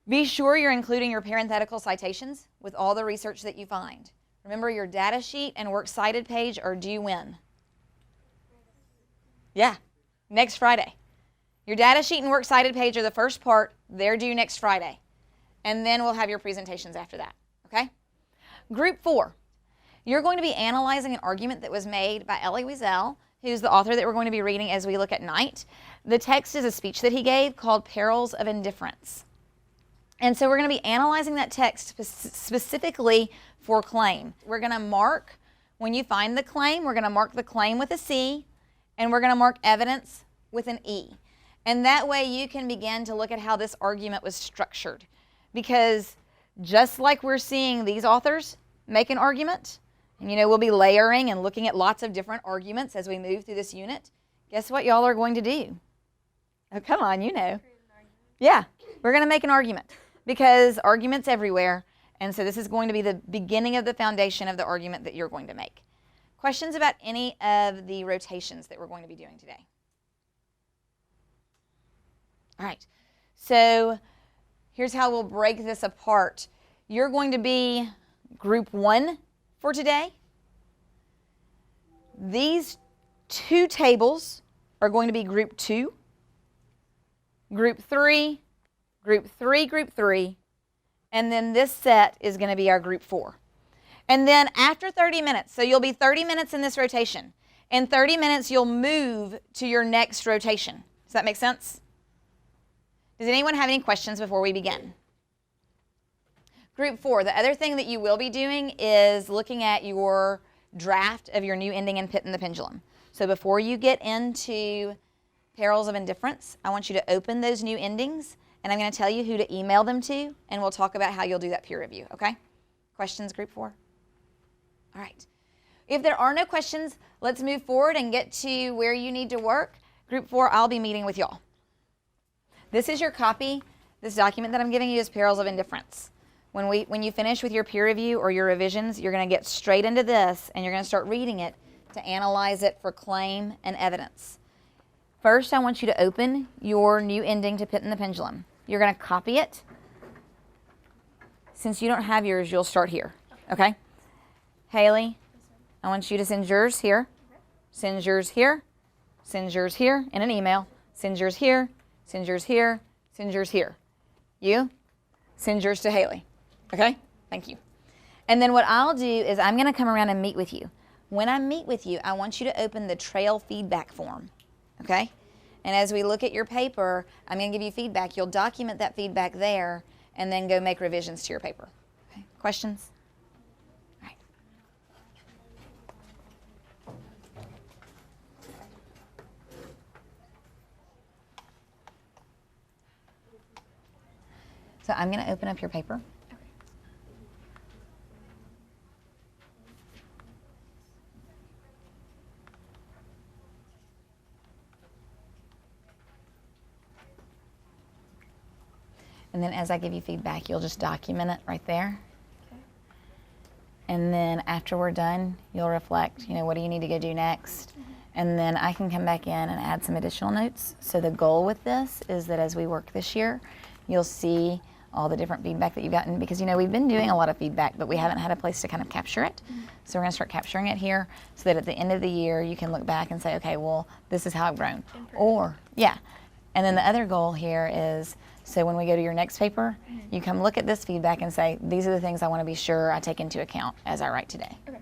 Be sure you're including your parenthetical citations with all the research that you find. Remember, your data sheet and works cited page are due when? Yeah, next Friday. Your data sheet and works cited page are the first part. They're due next Friday. And then we'll have your presentations after that, okay? Group 4, you're going to be analyzing an argument that was made by Elie Wiesel, who's the author that we're going to be reading as we look at night. The text is a speech that he gave called Perils of Indifference. And so we're going to be analyzing that text specifically for claim. We're going to mark, when you find the claim, we're going to mark the claim with a C, and we're going to mark evidence with an E. And that way you can begin to look at how this argument was structured. Because just like we're seeing these authors make an argument, and we'll be layering and looking at lots of different arguments as we move through this unit, guess what y'all are going to do? Oh, come on, Yeah, we're going to make an argument because arguments everywhere. And so this is going to be the beginning of the foundation of the argument that you're going to make. Questions about any of the rotations that we're going to be doing today? All right, so here's how we'll break this apart. You're going to be group 1 for today. These 2 tables are going to be group 2, group 3, group 3, group 3, and then this set is going to be our group 4. And then after 30 minutes, so you'll be 30 minutes in this rotation. In 30 minutes, you'll move to your next rotation. Does that make sense? Does anyone have any questions before we begin? Group 4, the other thing that you will be doing is looking at your draft of your new ending in Pit and the Pendulum. So before you get into Perils of Indifference, I want you to open those new endings, and I'm going to tell you who to email them to, and we'll talk about how you'll do that peer review, okay? Questions, group 4? All right. If there are no questions, let's move forward and get to where you need to work. Group 4, I'll be meeting with y'all. This is your copy. This document that I'm giving you is Perils of Indifference. When you finish with your peer review or your revisions, you're going to get straight into this, and you're going to start reading it to analyze it for claim and evidence. First, I want you to open your new ending to Pit and the Pendulum. You're going to copy it. Since you don't have yours, you'll start here, okay? Haley, I want you to send yours here, send yours here, send yours here in an email, send yours here, send yours here, send yours here. You, send yours to Haley, okay? Thank you. And then what I'll do is I'm going to come around and meet with you. When I meet with you, I want you to open the trail feedback form, okay? And as we look at your paper, I'm going to give you feedback. You'll document that feedback there and then go make revisions to your paper. Okay. Questions? All right. So I'm going to open up your paper. And then as I give you feedback, you'll just document it right there. Okay. And then after we're done, you'll reflect, what do you need to go do next? Mm-hmm. And then I can come back in and add some additional notes. So the goal with this is that as we work this year, you'll see all the different feedback that you've gotten, because we've been doing a lot of feedback, but we haven't had a place to kind of capture it. Mm-hmm. So we're going to start capturing it here so that at the end of the year, you can look back and say, okay, well, this is how I've grown. Or, yeah. And then the other goal here is, So when we go to your next paper, you come look at this feedback and say, these are the things I want to be sure I take into account as I write today. Okay.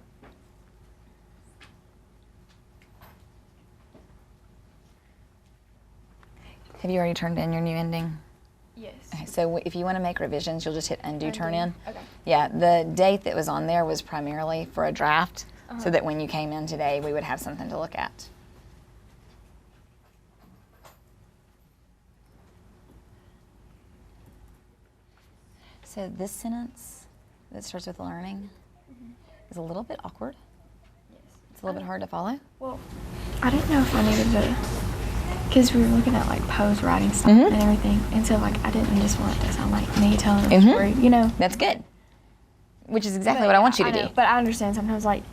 Have you already turned in your new ending? Yes. Okay, so if you want to make revisions, you'll just hit undo, turn in. Okay. Yeah, the date that was on there was primarily for a draft, so that when you came in today, we would have something to look at. So this sentence that starts with learning is a little bit awkward. It's a little bit hard to follow. Well, I didn't know if I needed to, because we were looking at like Poe's writing style and everything, and so like I didn't just want it to sound like me telling a story, you know. That's good. Which is exactly what I want you to know, do. But I understand sometimes, like,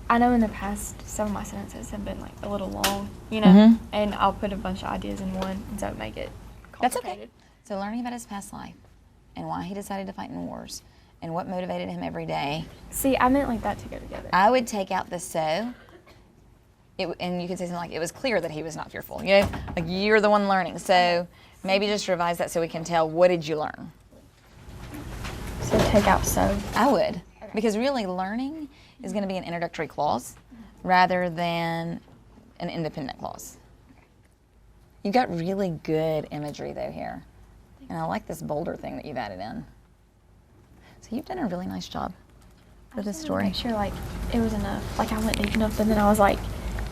I know in the past some of my sentences have been like a little long, you know, and I'll put a bunch of ideas in one, and so it make it That's complicated. okay. So learning about his past life and why he decided to fight in wars and what motivated him every day. See, I meant like that to go together. I would take out the so, and you could say something like, it was clear that he was not fearful. You know, like you're the one learning. So maybe just revise that so we can tell, what did you learn? So take out so. I would. Because really learning is going to be an introductory clause rather than an independent clause. You got really good imagery though here. And I like this bolder thing that you've added in. So you've done a really nice job with this story. Make sure like it was enough. Like I went deep enough, but then I was like,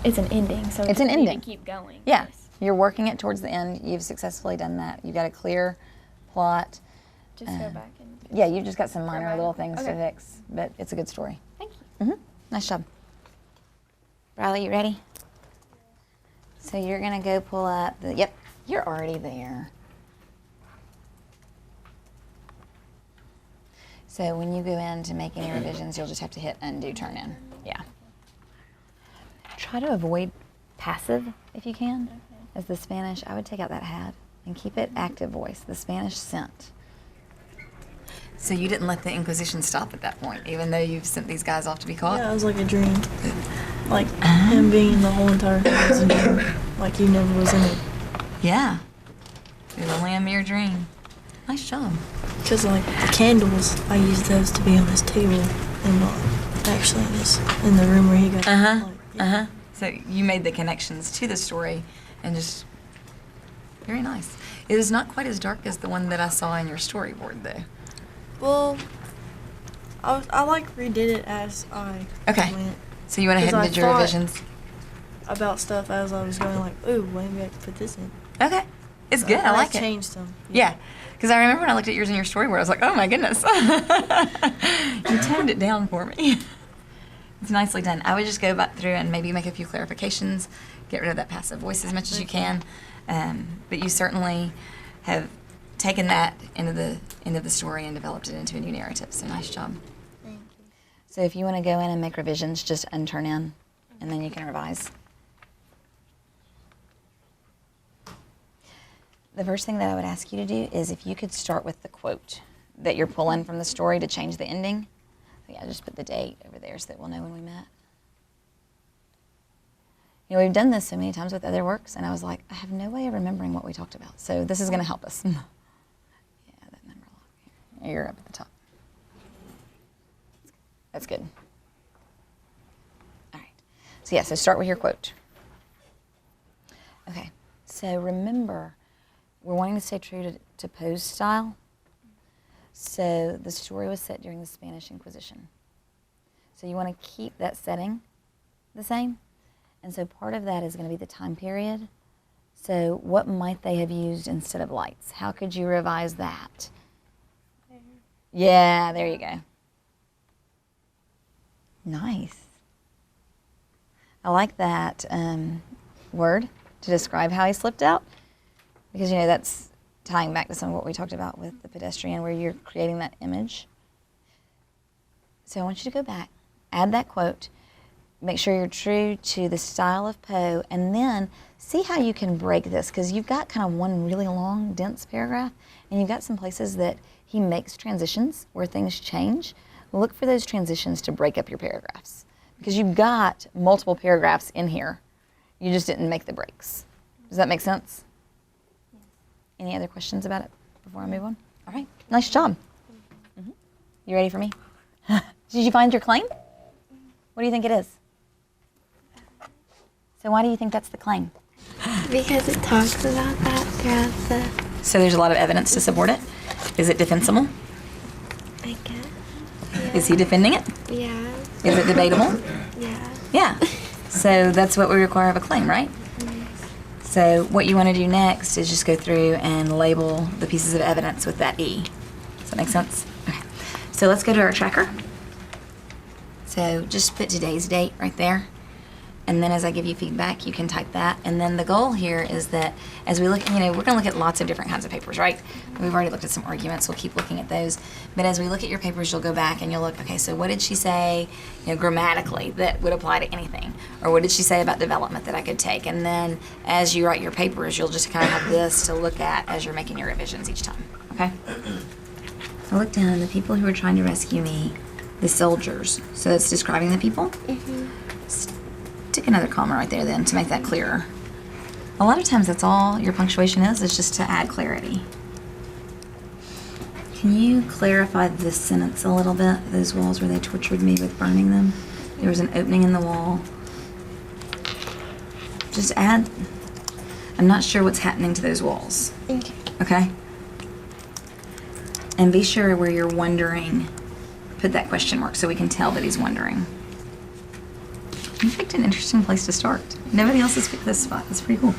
it's an ending, so It's an we need ending. to keep going. Yeah, Yes. you're working it towards the end. You've successfully done that. You've got a clear plot. Just go back and. Yeah, you've just got some minor back. little things to Okay. fix, but it's a good story. Thank you. Nice job. Riley, you ready? So you're gonna go pull up the, yep, you're already there. So when you go in to make any revisions, you'll just have to hit undo, turn in. Yeah. Try to avoid passive if you can. As the Spanish, I would take out that had and keep it active voice, the Spanish sent. So you didn't let the Inquisition stop at that point, even though you've sent these guys off to be caught? Yeah, it was like a dream. Like him being the whole entire thing was a dream. Like he never was in it. Yeah. It was only a mere dream. Nice job. Because like the candles, I used those to be on his table and not actually in the room where he got. So you made the connections to the story and just, very nice. It is not quite as dark as the one that I saw in your storyboard though. Well, I like redid it as I went. So you went ahead and did your revisions? About stuff as I was going, like, ooh, maybe I could put this in. Okay. It's good. I like it. Changed them. Yeah. Because I remember when I looked at yours in your storyboard, I was like, oh my goodness. You toned it down for me. It's nicely done. I would just go back through and maybe make a few clarifications, get rid of that passive voice as much as you can. But you certainly have taken that end of the story and developed it into a new narrative. So nice job. Thank you. So if you want to go in and make revisions, just unturn in, and then you can revise. The first thing that I would ask you to do is if you could start with the quote that you're pulling from the story to change the ending. So yeah, just put the date over there so that we'll know when we met. You know, we've done this so many times with other works, and I was like, I have no way of remembering what we talked about. So this is going to help us. Yeah, that number lock here. You're up at the top. That's good. All right. So yeah, so start with your quote. Okay. So remember, we're wanting to stay true to Poe's style. So the story was set during the Spanish Inquisition. So you want to keep that setting the same. And so part of that is going to be the time period. So what might they have used instead of lights? How could you revise that? Yeah, there you go. Nice. I like that word to describe how he slipped out, because, you know, that's tying back to some of what we talked about with the pedestrian, where you're creating that image. So I want you to go back, add that quote, make sure you're true to the style of Poe, and then see how you can break this, because you've got kind of one really long, dense paragraph, and you've got some places that he makes transitions where things change. Look for those transitions to break up your paragraphs, because you've got multiple paragraphs in here. You just didn't make the breaks. Does that make sense? Any other questions about it before I move on? All right, nice job. You ready for me? Did you find your claim? What do you think it is? So why do you think that's the claim? Because it talks about that throughout the... So there's a lot of evidence to support it. Is it defensible? I guess. Is he defending it? Yeah. Is it debatable? Yeah. Yeah. So that's what we require of a claim, right? So what you want to do next is just go through and label the pieces of evidence with that E. Does that make sense? Okay. So let's go to our tracker. So just put today's date right there. And then as I give you feedback, you can type that. And then the goal here is that as we look, we're going to look at lots of different kinds of papers, right? We've already looked at some arguments. We'll keep looking at those. But as we look at your papers, you'll go back and you'll look, okay, so what did she say, grammatically that would apply to anything? Or what did she say about development that I could take? And then as you write your papers, you'll just kind of have this to look at as you're making your revisions each time, okay? So look down, the people who are trying to rescue me, the soldiers. So it's describing the people. Stick another comma right there then to make that clearer. A lot of times that's all your punctuation is just to add clarity. Can you clarify this sentence a little bit? Those walls where they tortured me with burning them. There was an opening in the wall. Just add, I'm not sure what's happening to those walls. Okay? And be sure where you're wondering, put that question mark so we can tell that he's wondering. You picked an interesting place to start. Nobody else has picked this spot. That's pretty cool.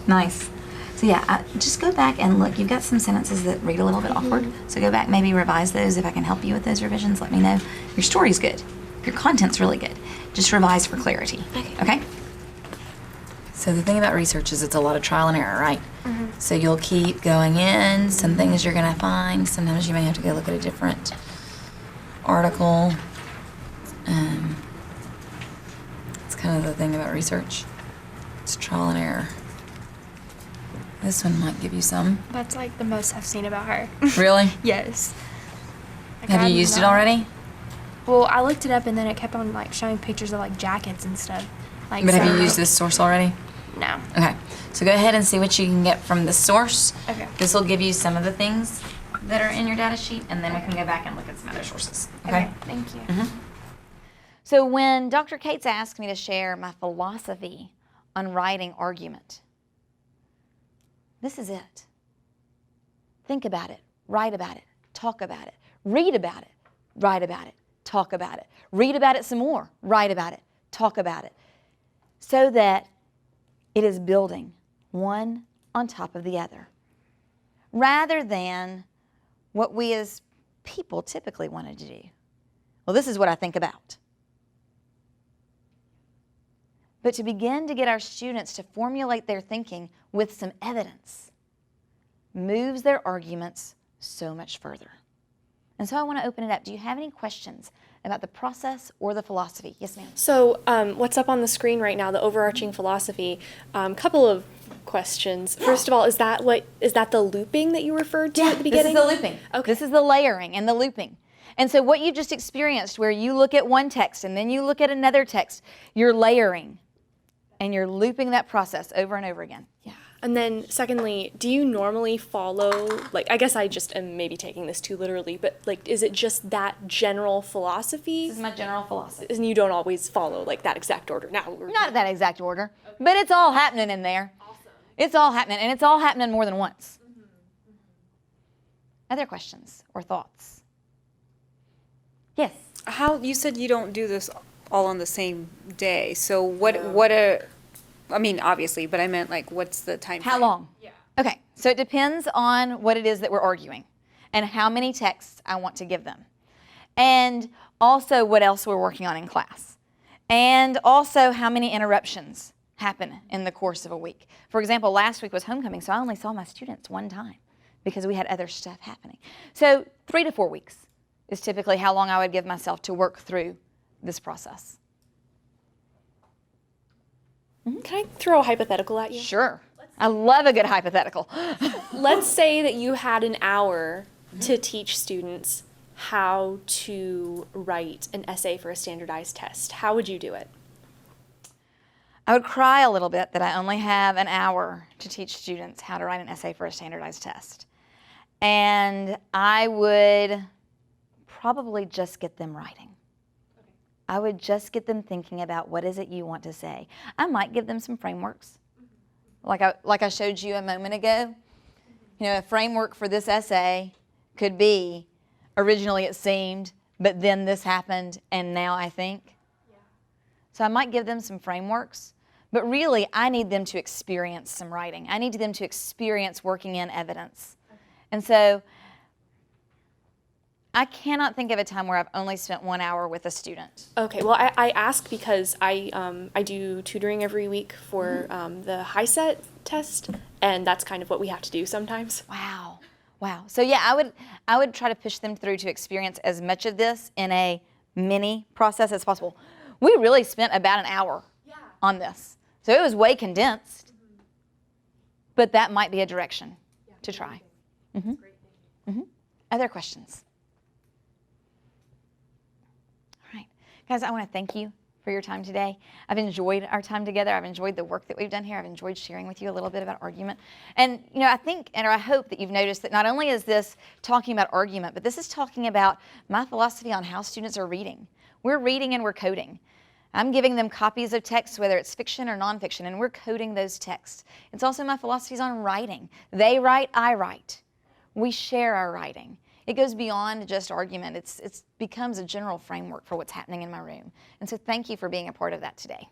Nice. So yeah, just go back and look. You've got some sentences that read a little bit awkward. So go back, maybe revise those. If I can help you with those revisions, let me know. Your story's good. Your content's really good. Just revise for clarity. Okay? So the thing about research is it's a lot of trial and error, right? So you'll keep going in. Some things you're going to find. Sometimes you may have to go look at a different article. It's kind of the thing about research. It's trial and error. This one might give you some. That's like the most I've seen about her. Really? Yes. Like, Have you I'm used it not- already? Well, I looked it up and then it kept on like showing pictures of like jackets and stuff. Like, But have you so- used this source already? No. Okay. So go ahead and see what you can get from the source. Okay. This will give you some of the things that are in your data sheet, and then we can go back and look at some other sources. Okay? Thank you. So when Dr. Cates asked me to share my philosophy on writing argument, this is it. Think about it, write about it, talk about it, read about it, write about it, talk about it, read about it some more, write about it, talk about it, so that it is building one on top of the other, rather than what we as people typically wanted to do. Well, this is what I think about. But to begin to get our students to formulate their thinking with some evidence moves their arguments so much further. And so I want to open it up. Do you have any questions about the process or the philosophy? Yes, ma'am. So what's up on the screen right now, the overarching philosophy, couple of questions. First of all, is that the looping that you referred to at the beginning? This is the looping. Okay. This is the layering and the looping. And so what you just experienced, where you look at one text and then you look at another text, you're layering and you're looping that process over and over again. Yeah. And then secondly, do you normally follow, like, I guess I just am maybe taking this too literally, but like, is it just that general philosophy? This is my general philosophy. And you don't always follow like that exact order? Not that exact order, but it's all happening in there. Awesome. It's all happening, and it's all happening more than once. Other questions or thoughts? Yes. How, you said you don't do this all on the same day. So I mean, obviously, but I meant like, what's the time How frame? long? Yeah. Okay, so it depends on what it is that we're arguing and how many texts I want to give them. And also what else we're working on in class. And also how many interruptions happen in the course of a week. For example, last week was homecoming, so I only saw my students one time because we had other stuff happening. So 3 to 4 weeks is typically how long I would give myself to work through this process. Can I throw a hypothetical at you? Sure. I love a good hypothetical. Let's say that you had an hour to teach students how to write an essay for a standardized test. How would you do it? I would cry a little bit that I only have an hour to teach students how to write an essay for a standardized test. And I would probably just get them writing. I would just get them thinking about what is it you want to say. I might give them some frameworks. Like I showed you a moment ago. You know, a framework for this essay could be, originally it seemed, but then this happened, and now I think. So I might give them some frameworks, but really I need them to experience some writing. I need them to experience working in evidence. And so I cannot think of a time where I've only spent 1 hour with a student. Okay, well, I ask because I do tutoring every week for the high set test, and that's kind of what we have to do sometimes. Wow. Wow. So yeah, I would try to push them through to experience as much of this in a mini process as possible. We really spent about an hour on this. So it was way condensed, but that might be a direction to try. Other questions? All right. Guys, I want to thank you for your time today. I've enjoyed our time together. I've enjoyed the work that we've done here. I've enjoyed sharing with you a little bit about argument. And you know, I think, and I hope that you've noticed that not only is this talking about argument, but this is talking about my philosophy on how students are reading. We're reading and we're coding. I'm giving them copies of text, whether it's fiction or nonfiction, and we're coding those texts. It's also my philosophies on writing. They write, I write. We share our writing. It goes beyond just argument. It becomes a general framework for what's happening in my room. And so thank you for being a part of that today.